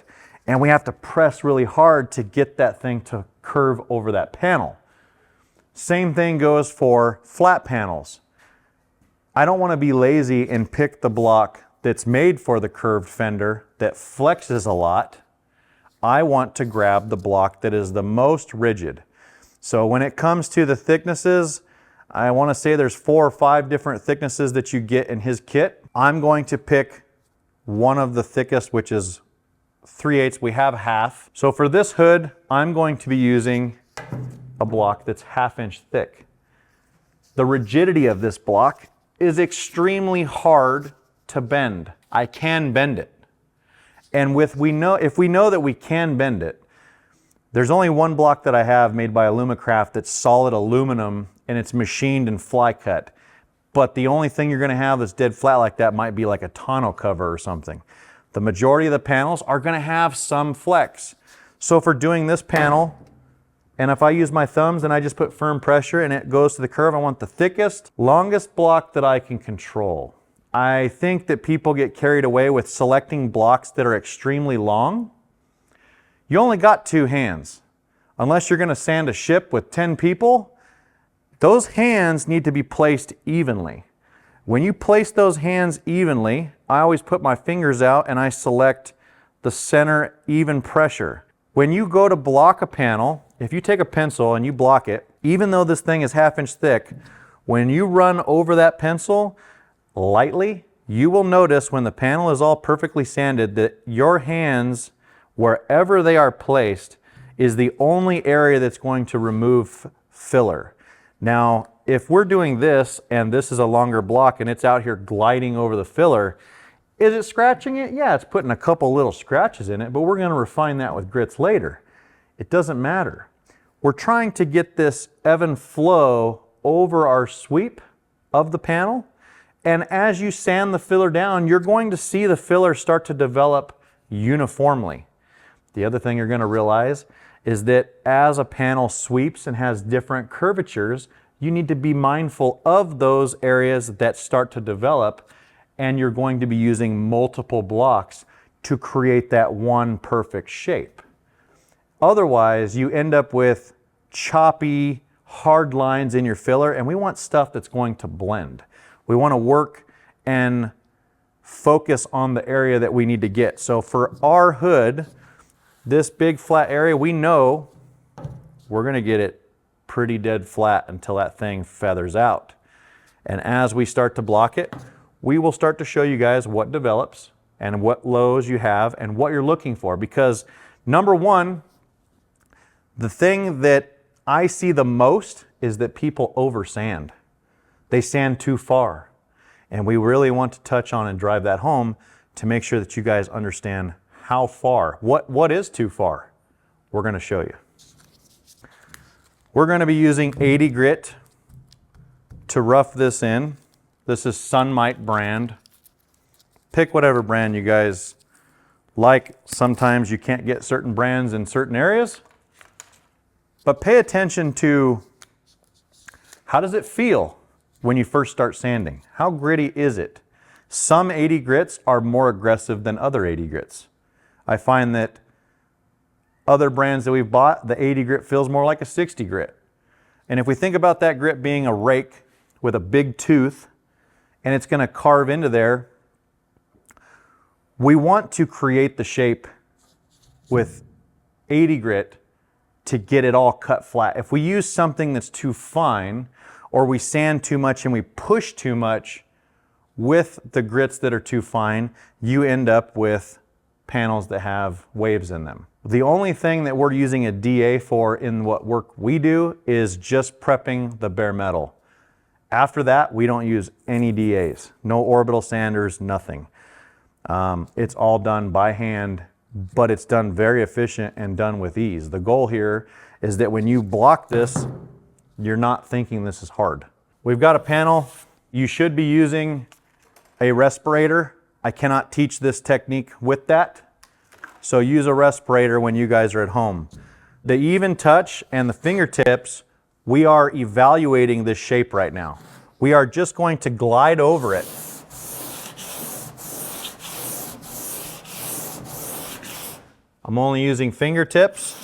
A: and we have to press really hard to get that thing to curve over that panel. Same thing goes for flat panels. I don't want to be lazy and pick the block that's made for the curved fender that flexes a lot. I want to grab the block that is the most rigid. So when it comes to the thicknesses, I want to say there's 4 or 5 different thicknesses that you get in his kit. I'm going to pick one of the thickest, which is 3/8. We have half. So for this hood, I'm going to be using a block that's 1/2 inch thick. The rigidity of this block is extremely hard to bend. I can bend it. And if we know that we can bend it, there's only one block that I have made by Alumacraft that's solid aluminum and it's machined and fly cut. But the only thing you're gonna have that's dead flat like that might be like a tonneau cover or something. The majority of the panels are gonna have some flex. So for doing this panel, and if I use my thumbs and I just put firm pressure and it goes to the curve, I want the thickest, longest block that I can control. I think that people get carried away with selecting blocks that are extremely long. You only got 2 hands. Unless you're gonna sand a ship with 10 people, those hands need to be placed evenly. When you place those hands evenly, I always put my fingers out and I select the center even pressure. When you go to block a panel, if you take a pencil and you block it, even though this thing is 1/2 inch thick, when you run over that pencil lightly, you will notice when the panel is all perfectly sanded that your hands, wherever they are placed, is the only area that's going to remove filler. Now, if we're doing this and this is a longer block and it's out here gliding over the filler, is it scratching it? Yeah, it's putting a couple little scratches in it, but we're going to refine that with grits later. It doesn't matter. We're trying to get this even flow over our sweep of the panel. And as you sand the filler down, you're going to see the filler start to develop uniformly. The other thing you're going to realize is that as a panel sweeps and has different curvatures, you need to be mindful of those areas that start to develop, and you're going to be using multiple blocks to create that one perfect shape. Otherwise, you end up with choppy, hard lines in your filler, and we want stuff that's going to blend. We want to work and focus on the area that we need to get. So for our hood, this big flat area, we know we're going to get it pretty dead flat until that thing feathers out. And as we start to block it, we will start to show you guys what develops and what lows you have and what you're looking for. Because number one, the thing that I see the most is that people over sand. They sand too far. And we really want to touch on and drive that home to make sure that you guys understand how far, what is too far. We're going to show you. We're going to be using 80 grit to rough this in. This is Sunmite brand. Pick whatever brand you guys like. Sometimes you can't get certain brands in certain areas. But pay attention to how does it feel when you first start sanding? How gritty is it? Some 80 grits are more aggressive than other 80 grits. I find that other brands that we've bought, the 80 grit feels more like a 60 grit. And if we think about that grit being a rake with a big tooth and it's going to carve into there, we want to create the shape with 80 grit to get it all cut flat. If we use something that's too fine, or we sand too much and we push too much with the grits that are too fine, you end up with panels that have waves in them. The only thing that we're using a DA for in what work we do is just prepping the bare metal. After that, we don't use any DAs, no orbital sanders, nothing. It's all done by hand, but it's done very efficient and done with ease. The goal here is that when you block this, you're not thinking this is hard. We've got a panel. You should be using a respirator. I cannot teach this technique with that, so use a respirator when you guys are at home. The even touch and the fingertips, we are evaluating this shape right now. We are just going to glide over it. I'm only using fingertips.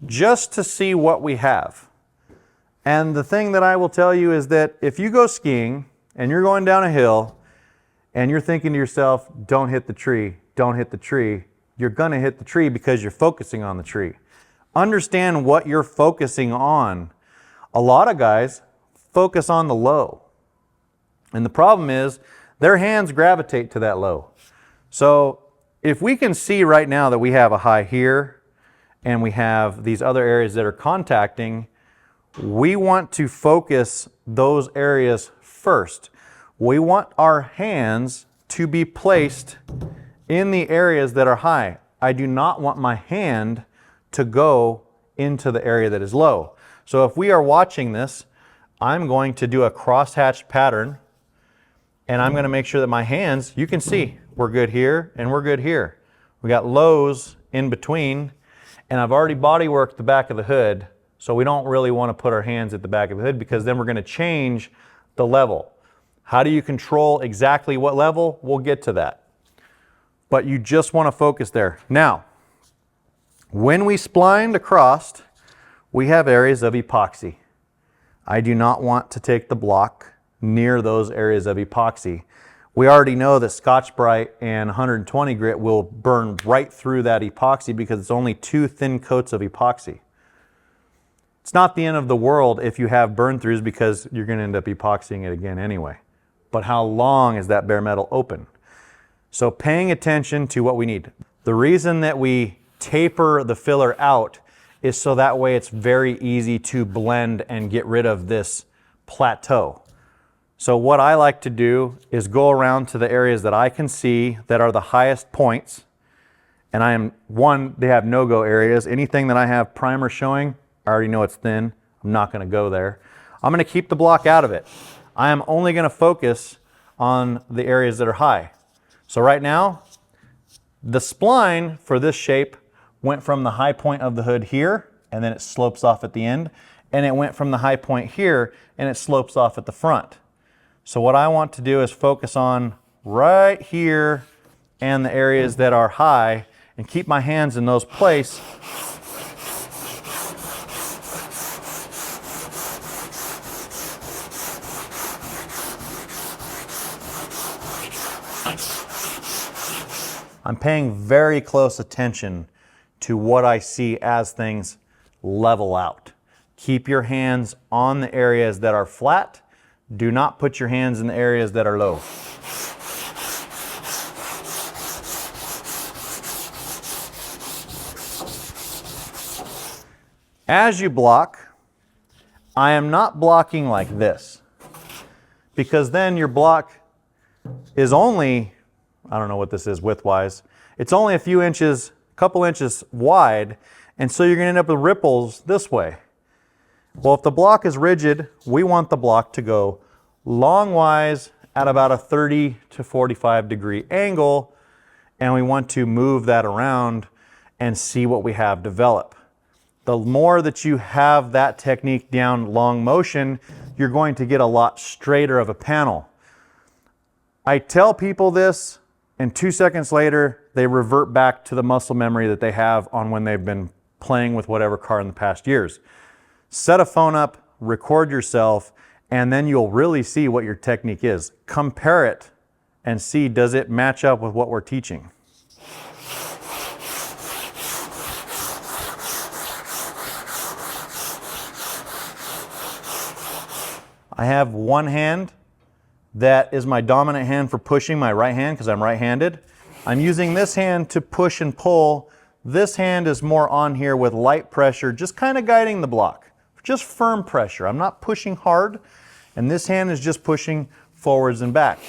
A: Just to see what we have. And the thing that I will tell you is that if you go skiing and you're going down a hill and you're thinking to yourself, don't hit the tree, don't hit the tree, you're gonna hit the tree because you're focusing on the tree. Understand what you're focusing on. A lot of guys focus on the low. And the problem is their hands gravitate to that low. So if we can see right now that we have a high here and we have these other areas that are contacting, we want to focus those areas first. We want our hands to be placed in the areas that are high. I do not want my hand to go into the area that is low. So if we are watching this, I'm going to do a crosshatch pattern, and I'm going to make sure that my hands, you can see, we're good here and we're good here. We got lows in between, and I've already bodyworked the back of the hood, so we don't really want to put our hands at the back of the hood because then we're going to change the level. How do you control exactly what level? We'll get to that. But you just want to focus there. Now, when we splined across, we have areas of epoxy. I do not want to take the block near those areas of epoxy. We already know that Scotch-Brite and 120 grit will burn right through that epoxy because it's only 2 thin coats of epoxy. It's not the end of the world if you have burn-throughs because you're going to end up epoxying it again anyway. But how long is that bare metal open? So paying attention to what we need. The reason that we taper the filler out is so that way it's very easy to blend and get rid of this plateau. So what I like to do is go around to the areas that I can see that are the highest points. And they have no-go areas. Anything that I have primer showing, I already know it's thin. I'm not going to go there. I'm going to keep the block out of it. I am only going to focus on the areas that are high. So right now, the spline for this shape went from the high point of the hood here, and then it slopes off at the end. And it went from the high point here, and it slopes off at the front. So what I want to do is focus on right here and the areas that are high and keep my hands in those places. I'm paying very close attention to what I see as things level out. Keep your hands on the areas that are flat. Do not put your hands in the areas that are low. As you block, I am not blocking like this, because then your block is only, I don't know what this is width-wise, it's only a few inches, a couple inches wide, and so you're going to end up with ripples this way. Well, if the block is rigid, we want the block to go longwise at about a 30 to 45 degree angle, and we want to move that around and see what we have develop. The more that you have that technique down long motion, you're going to get a lot straighter of a panel. I tell people this, and 2 seconds later, they revert back to the muscle memory that they have on when they've been playing with whatever car in the past years. Set a phone up, record yourself, and then you'll really see what your technique is. Compare it and see, does it match up with what we're teaching? I have one hand that is my dominant hand for pushing, my right hand, because I'm right-handed. I'm using this hand to push and pull. This hand is more on here with light pressure, just kind of guiding the block. just firm pressure. I'm not pushing hard, and this hand is just pushing forwards and back.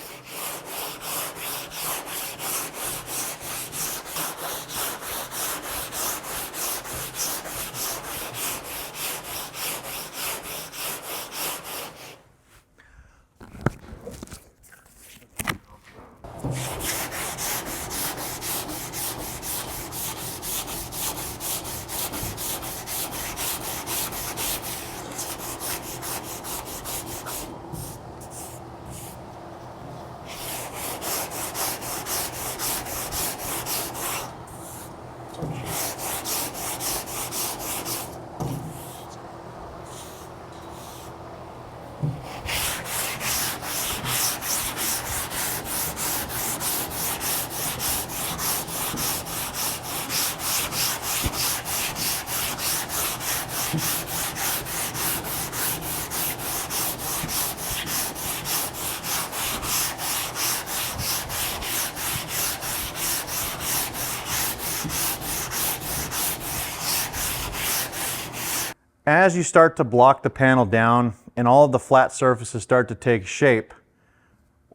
A: As you start to block the panel down and all of the flat surfaces start to take shape,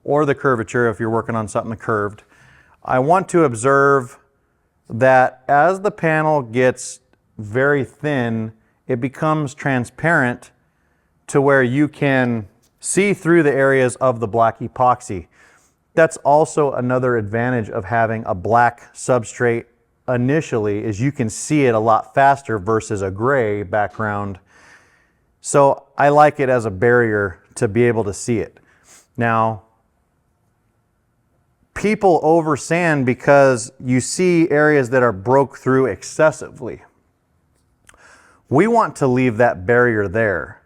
A: or the curvature if you're working on something curved, I want to observe that as the panel gets very thin, it becomes transparent to where you can see through the areas of the black epoxy. That's also another advantage of having a black substrate initially, is you can see it a lot faster versus a gray background. So I like it as a barrier to be able to see it. Now, people over sand because you see areas that are broke through excessively. We want to leave that barrier there.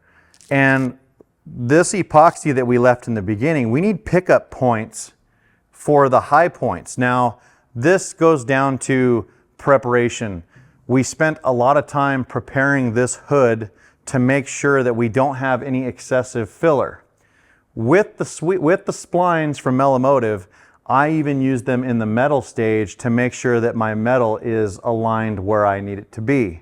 A: And this epoxy that we left in the beginning, we need pickup points for the high points. Now, this goes down to preparation. We spent a lot of time preparing this hood to make sure that we don't have any excessive filler. With the splines from Melomotive, I even use them in the metal stage to make sure that my metal is aligned where I need it to be.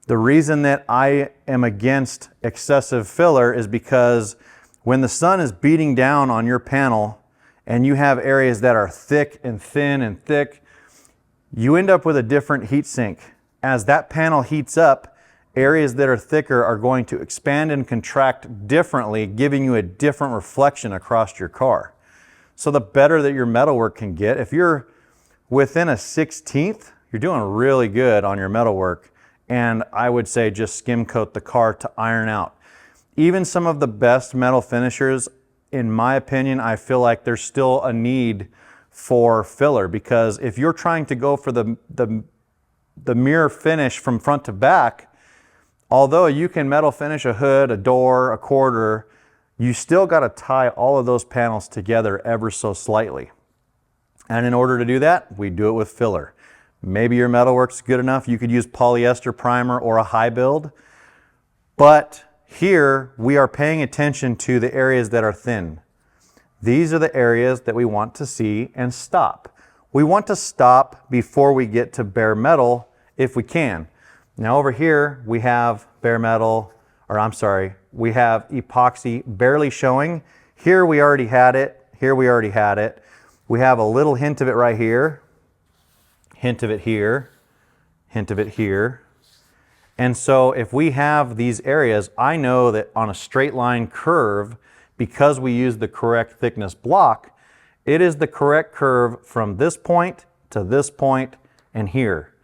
A: The reason that I am against excessive filler is because when the sun is beating down on your panel and you have areas that are thick and thin and thick, you end up with a different heat sink. As that panel heats up, areas that are thicker are going to expand and contract differently, giving you a different reflection across your car. So the better that your metalwork can get, if you're within a 1/16, you're doing really good on your metalwork. And I would say just skim coat the car to iron out. Even some of the best metal finishers, in my opinion, I feel like there's still a need for filler, because if you're trying to go for the mirror finish from front to back, although you can metal finish a hood, a door, a quarter, you still got to tie all of those panels together ever so slightly. And in order to do that, we do it with filler. Maybe your metalwork's good enough, you could use polyester primer or a high build, but here we are paying attention to the areas that are thin. These are the areas that we want to see and stop. We want to stop before we get to bare metal if we can. Now over here we have bare metal, or I'm sorry, we have epoxy barely showing. Here we already had it, here we already had it. We have a little hint of it right here, hint of it here, hint of it here. And so if we have these areas, I know that on a straight line curve, because we use the correct thickness block, it is the correct curve from this point to this point and here.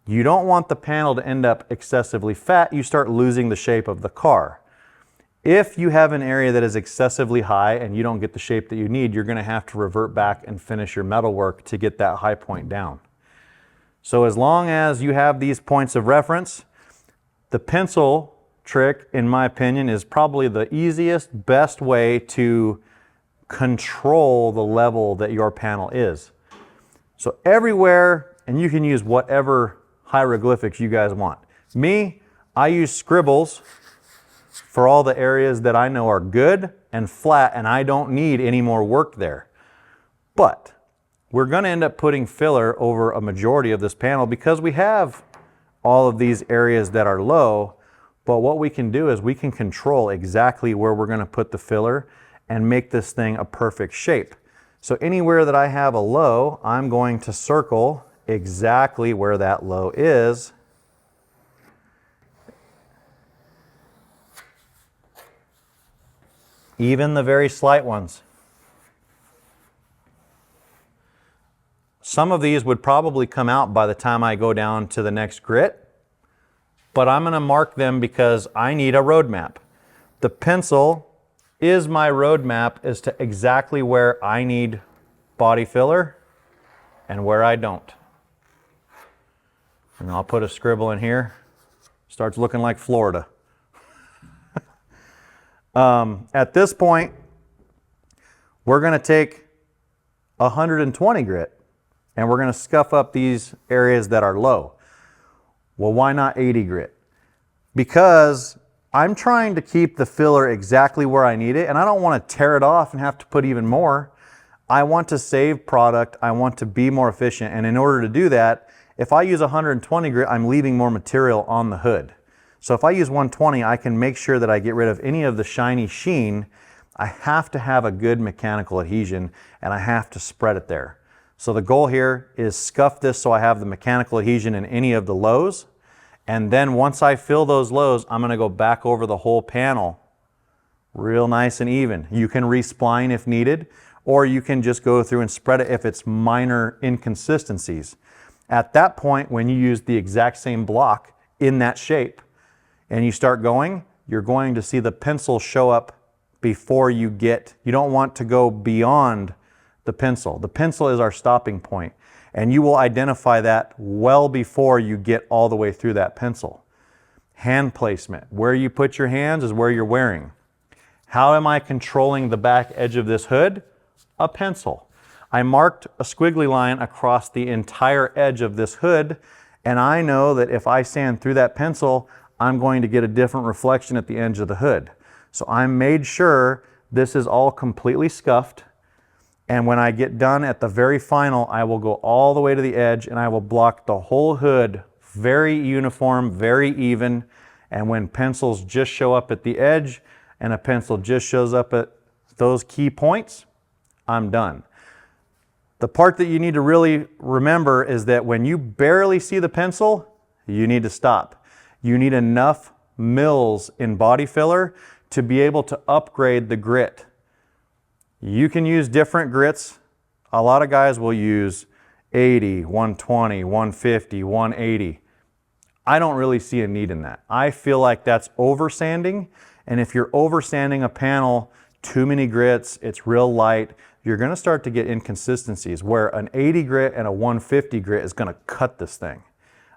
A: You don't want the panel to end up excessively fat. You start losing the shape of the car. If you have an area that is excessively high and you don't get the shape that you need, you're going to have to revert back and finish your metalwork to get that high point down. So as long as you have these points of reference, the pencil trick, in my opinion, is probably the easiest, best way to control the level that your panel is. So everywhere, and you can use whatever hieroglyphics you guys want. Me, I use scribbles for all the areas that I know are good and flat, and I don't need any more work there. But we're going to end up putting filler over a majority of this panel because we have all of these areas that are low, But what we can do is we can control exactly where we're going to put the filler and make this thing a perfect shape. So anywhere that I have a low, I'm going to circle exactly where that low is. Even the very slight ones. Some of these would probably come out by the time I go down to the next grit, but I'm going to mark them because I need a roadmap. The pencil is my roadmap as to exactly where I need body filler and where I don't. And I'll put a scribble in here. Starts looking like Florida. At this point, we're going to take 120 grit and we're going to scuff up these areas that are low. Well, why not 80 grit? Because I'm trying to keep the filler exactly where I need it, and I don't want to tear it off and have to put even more. I want to save product, I want to be more efficient, and in order to do that, if I use 120 grit, I'm leaving more material on the hood. So if I use 120, I can make sure that I get rid of any of the shiny sheen. I have to have a good mechanical adhesion, and I have to spread it there. So the goal here is scuff this so I have the mechanical adhesion in any of the lows. And then once I fill those lows, I'm going to go back over the whole panel real nice and even. You can respline if needed, or you can just go through and spread it if it's minor inconsistencies. At that point, when you use the exact same block in that shape and you start going, you're going to see the pencil show up before you don't want to go beyond the pencil. The pencil is our stopping point, and you will identify that well before you get all the way through that pencil. Hand placement. Where you put your hands is where you're wearing. How am I controlling the back edge of this hood? A pencil. I marked a squiggly line across the entire edge of this hood, and I know that if I sand through that pencil, I'm going to get a different reflection at the edge of the hood. So I made sure this is all completely scuffed. And when I get done at the very final, I will go all the way to the edge and I will block the whole hood very uniform, very even. And when pencils just show up at the edge and a pencil just shows up at those key points, I'm done. The part that you need to really remember is that when you barely see the pencil, you need to stop. You need enough mils in body filler to be able to upgrade the grit. You can use different grits. A lot of guys will use 80, 120, 150, 180. I don't really see a need in that. I feel like that's over sanding, and if you're over sanding a panel, too many grits, it's real light, you're going to start to get inconsistencies where an 80 grit and a 150 grit is going to cut this thing.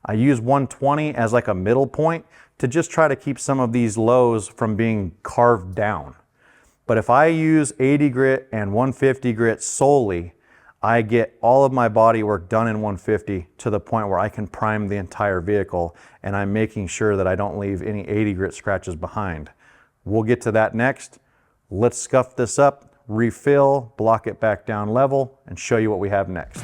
A: I use 120 as like a middle point to just try to keep some of these lows from being carved down. But if I use 80 grit and 150 grit solely, I get all of my body work done in 150 to the point where I can prime the entire vehicle, and I'm making sure that I don't leave any 80 grit scratches behind. We'll get to that next. Let's scuff this up, refill, block it back down level, and show you what we have next.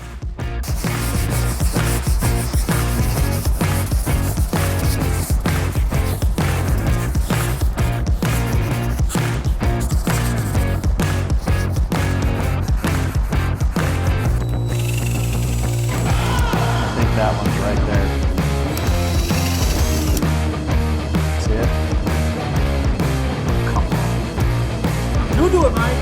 A: That one's right there. See it? Come on. You do it, Mike.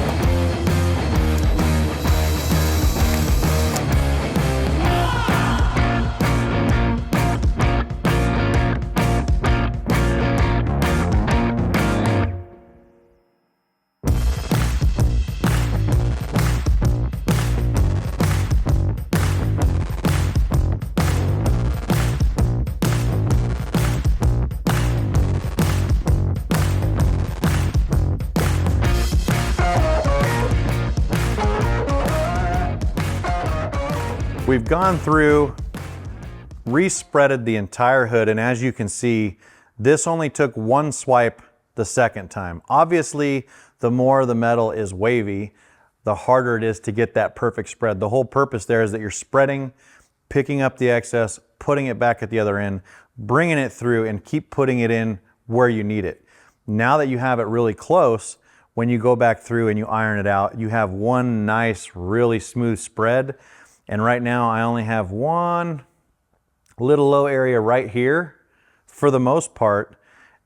A: We've gone through, respreaded the entire hood, and as you can see, this only took one swipe the second time. Obviously, the more the metal is wavy, the harder it is to get that perfect spread. The whole purpose there is that you're spreading, picking up the excess, putting it back at the other end, bringing it through, and keep putting it in where you need it. Now that you have it really close, when you go back through and you iron it out, you have one nice, really smooth spread. And right now I only have one little low area right here for the most part.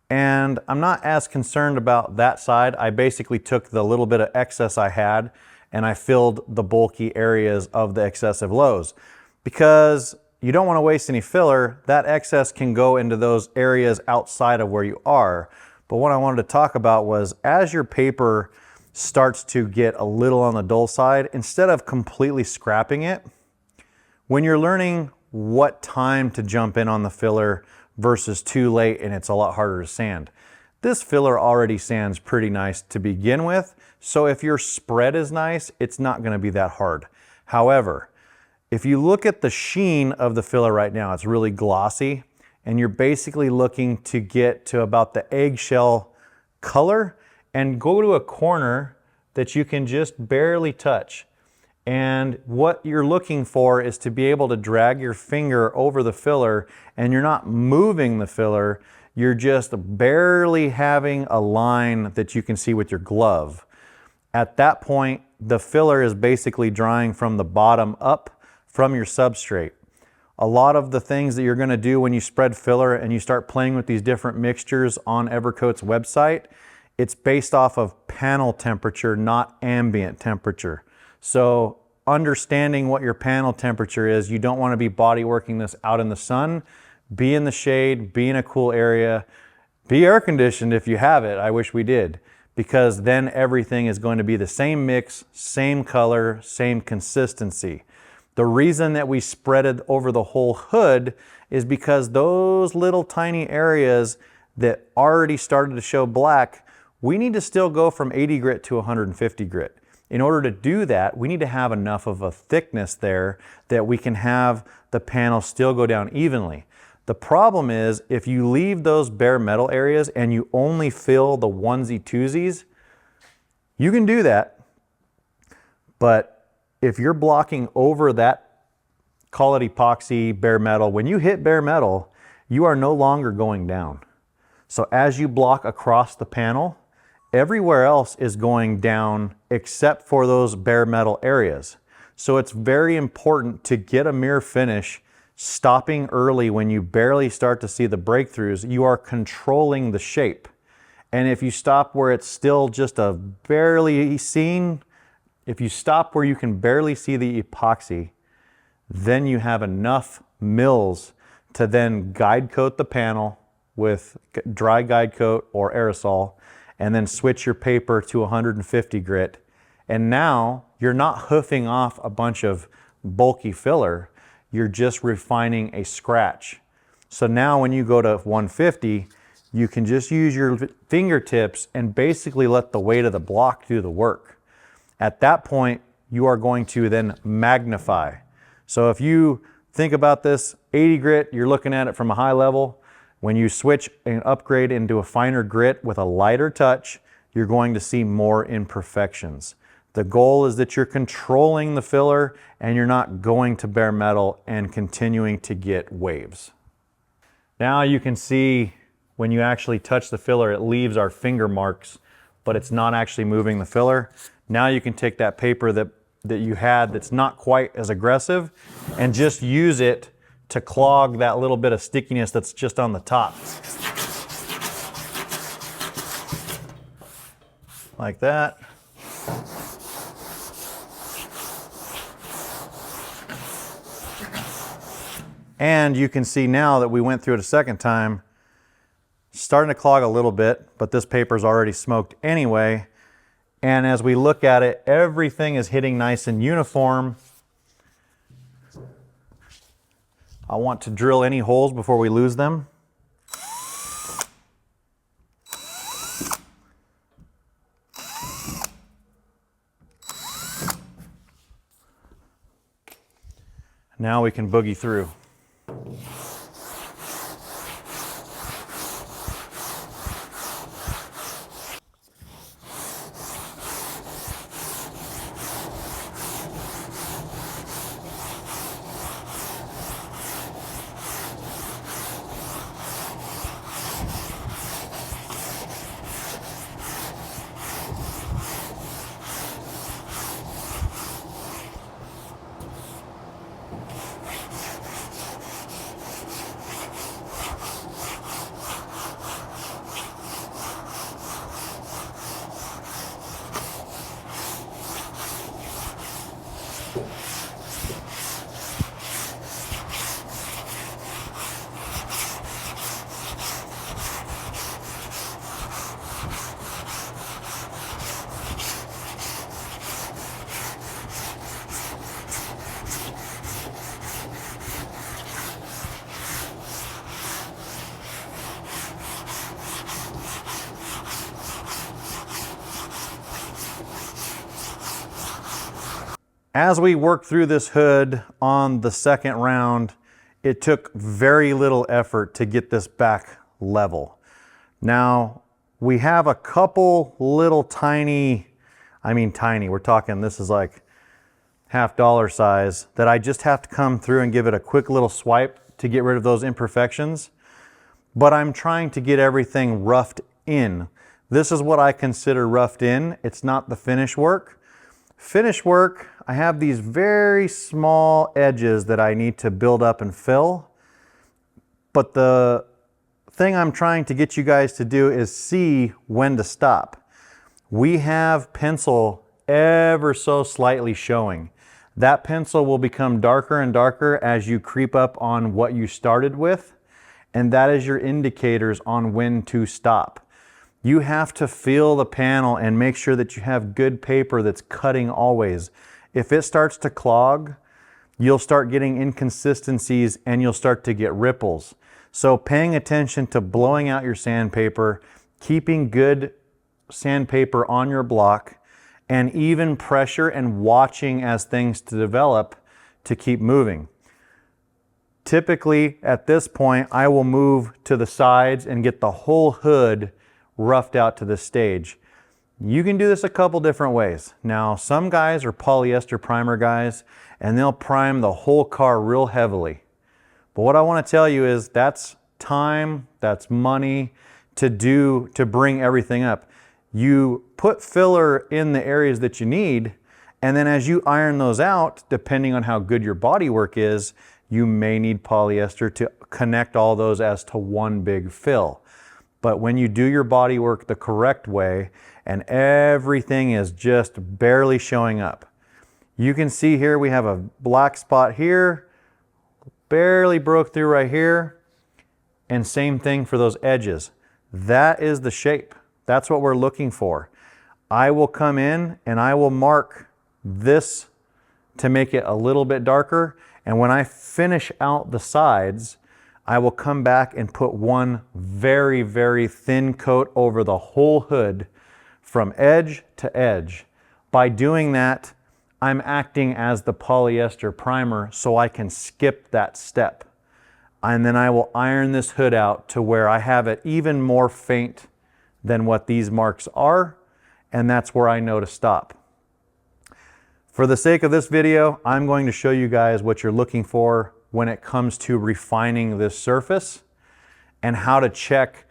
A: And I'm not as concerned about that side. I basically took the little bit of excess I had and I filled the bulky areas of the excessive lows. Because you don't want to waste any filler, that excess can go into those areas outside of where you are. But what I wanted to talk about was, as your paper starts to get a little on the dull side, instead of completely scrapping it, when you're learning what time to jump in on the filler versus too late and it's a lot harder to sand, this filler already sands pretty nice to begin with. So if your spread is nice, it's not going to be that hard. However, if you look at the sheen of the filler right now, it's really glossy, and you're basically looking to get to about the eggshell color and go to a corner that you can just barely touch. And what you're looking for is to be able to drag your finger over the filler, and you're not moving the filler, you're just barely having a line that you can see with your glove. At that point, the filler is basically drying from the bottom up from your substrate. A lot of the things that you're going to do when you spread filler and you start playing with these different mixtures on Evercoat's website, it's based off of panel temperature, not ambient temperature. So understanding what your panel temperature is, you don't want to be body working this out in the sun. Be in the shade, be in a cool area, be air conditioned if you have it. I wish we did, because then everything is going to be the same mix, same color, same consistency. The reason that we spread it over the whole hood is because those little tiny areas that already started to show black, we need to still go from 80 grit to 150 grit. In order to do that, we need to have enough of a thickness there that we can have the panel still go down evenly. The problem is, if you leave those bare metal areas and you only fill the onesie twosies, you can do that, but if you're blocking over that, call it epoxy, bare metal, when you hit bare metal, you are no longer going down. So as you block across the panel, everywhere else is going down except for those bare metal areas. So it's very important to get a mirror finish stopping early when you barely start to see the breakthroughs. You are controlling the shape. And if you stop where it's still just a barely seen, if you stop where you can barely see the epoxy, then you have enough mils to then guide coat the panel with dry guide coat or aerosol, and then switch your paper to 150 grit. And now you're not hoofing off a bunch of bulky filler, you're just refining a scratch. So now when you go to 150, you can just use your fingertips and basically let the weight of the block do the work. At that point, you are going to then magnify. So if you think about this 80 grit, you're looking at it from a high level. When you switch and upgrade into a finer grit with a lighter touch, you're going to see more imperfections. The goal is that you're controlling the filler and you're not going to bare metal and continuing to get waves. Now you can see when you actually touch the filler, it leaves our finger marks, but it's not actually moving the filler. Now you can take that paper that you had that's not quite as aggressive and just use it to clog that little bit of stickiness that's just on the top. Like that. And you can see now that we went through it a second time, starting to clog a little bit, but this paper's already smoked anyway. And as we look at it, everything is hitting nice and uniform. I want to drill any holes before we lose them. Now we can boogie through. As we worked through this hood on the second round, it took very little effort to get this back level. Now, we have a couple little tiny, we're talking, this is like $half size, that I just have to come through and give it a quick little swipe to get rid of those imperfections. But I'm trying to get everything roughed in. This is what I consider roughed in. It's not the finish work. Finish work, I have these very small edges that I need to build up and fill. But the thing I'm trying to get you guys to do is see when to stop. We have pencil ever so slightly showing. That pencil will become darker and darker as you creep up on what you started with, and that is your indicators on when to stop. You have to feel the panel and make sure that you have good paper that's cutting always. If it starts to clog, you'll start getting inconsistencies and you'll start to get ripples. So paying attention to blowing out your sandpaper, keeping good sandpaper on your block, and even pressure and watching as things to develop to keep moving. Typically at this point, I will move to the sides and get the whole hood roughed out to this stage. You can do this a couple different ways. Now, some guys are polyester primer guys and they'll prime the whole car real heavily. But what I want to tell you is that's time, that's money to bring everything up. You put filler in the areas that you need, and then as you iron those out, depending on how good your bodywork is, you may need polyester to connect all those as to one big fill. But when you do your bodywork the correct way and everything is just barely showing up, you can see here we have a black spot here, barely broke through right here, and same thing for those edges. That is the shape. That's what we're looking for. I will come in and I will mark this to make it a little bit darker, and when I finish out the sides, I will come back and put one very, very thin coat over the whole hood from edge to edge. By doing that, I'm acting as the polyester primer so I can skip that step. And then I will iron this hood out to where I have it even more faint than what these marks are, and that's where I know to stop. For the sake of this video, I'm going to show you guys what you're looking for when it comes to refining this surface and how to check,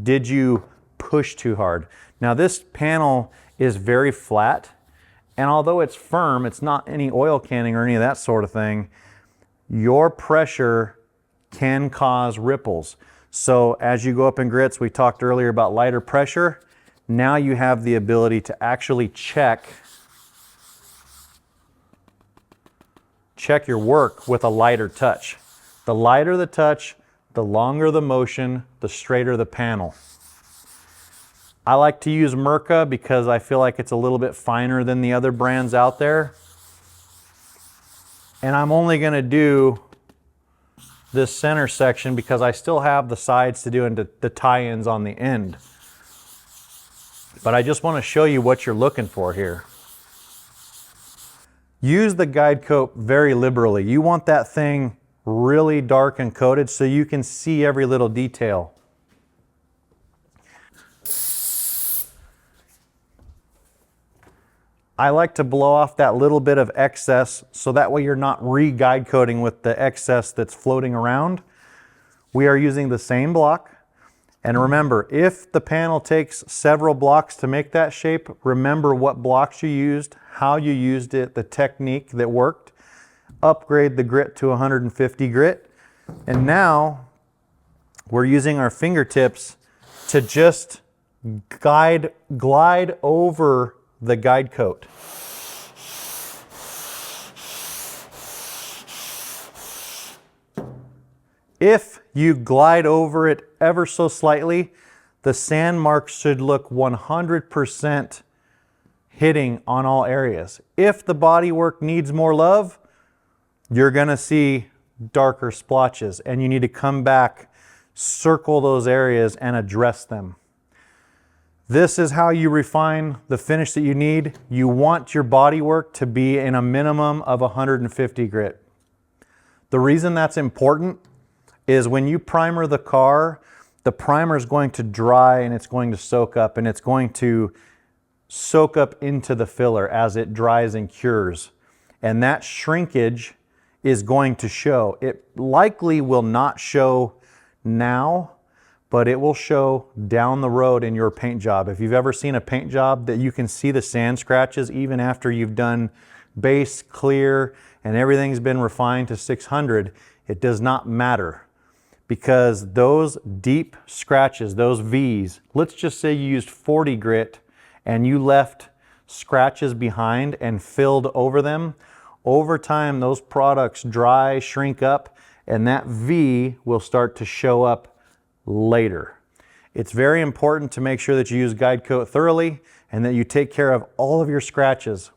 A: did you push too hard? Now this panel is very flat, and although it's firm, it's not any oil canning or any of that sort of thing. Your pressure can cause ripples. So as you go up in grits, we talked earlier about lighter pressure. Now you have the ability to actually check your work with a lighter touch. The lighter the touch, the longer the motion, the straighter the panel. I like to use Mirka because I feel like it's a little bit finer than the other brands out there. And I'm only going to do this center section because I still have the sides to do and the tie-ins on the end. But I just want to show you what you're looking for here. Use the guide coat very liberally. You want that thing really dark and coated so you can see every little detail. I like to blow off that little bit of excess so that way you're not re-guide coating with the excess that's floating around. We are using the same block. And remember, if the panel takes several blocks to make that shape, remember what blocks you used, how you used it, the technique that worked. Upgrade the grit to 150 grit. And now we're using our fingertips to just glide over the guide coat. If you glide over it ever so slightly, the sand marks should look 100% hitting on all areas. If the bodywork needs more love, you're gonna see darker splotches and you need to come back, circle those areas and address them. This is how you refine the finish that you need. You want your bodywork to be in a minimum of 150 grit. The reason that's important is when you primer the car, the primer is going to dry and it's going to soak up, and it's going to soak up into the filler as it dries and cures. And that shrinkage is going to show. It likely will not show now, but it will show down the road in your paint job. If you've ever seen a paint job that you can see the sand scratches even after you've done base, clear, and everything's been refined to 600, it does not matter, because those deep scratches, those V's, let's just say you used 40 grit and you left scratches behind and filled over them. Over time, those products dry, shrink up, and that V will start to show up later. It's very important to make sure that you use Guide Coat thoroughly and that you take care of all of your scratches.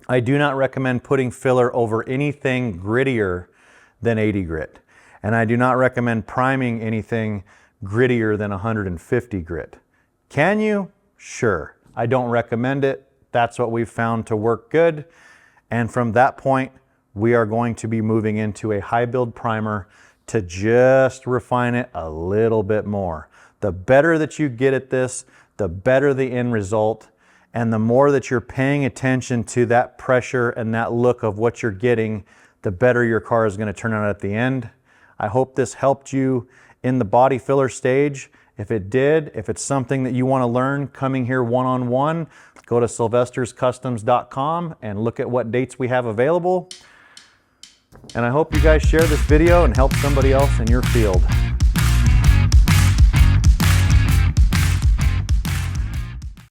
A: I do not recommend putting filler over anything grittier than 80 grit. And I do not recommend priming anything grittier than 150 grit. Can you? Sure. I don't recommend it. That's what we've found to work good. And from that point, we are going to be moving into a high build primer to just refine it a little bit more. The better that you get at this, the better the end result, and the more that you're paying attention to that pressure and that look of what you're getting, the better your car is going to turn out at the end. I hope this helped you in the body filler stage. If it did, if it's something that you want to learn coming here one-on-one, go to sylvesterscustoms.com and look at what dates we have available. And I hope you guys share this video and help somebody else in your field.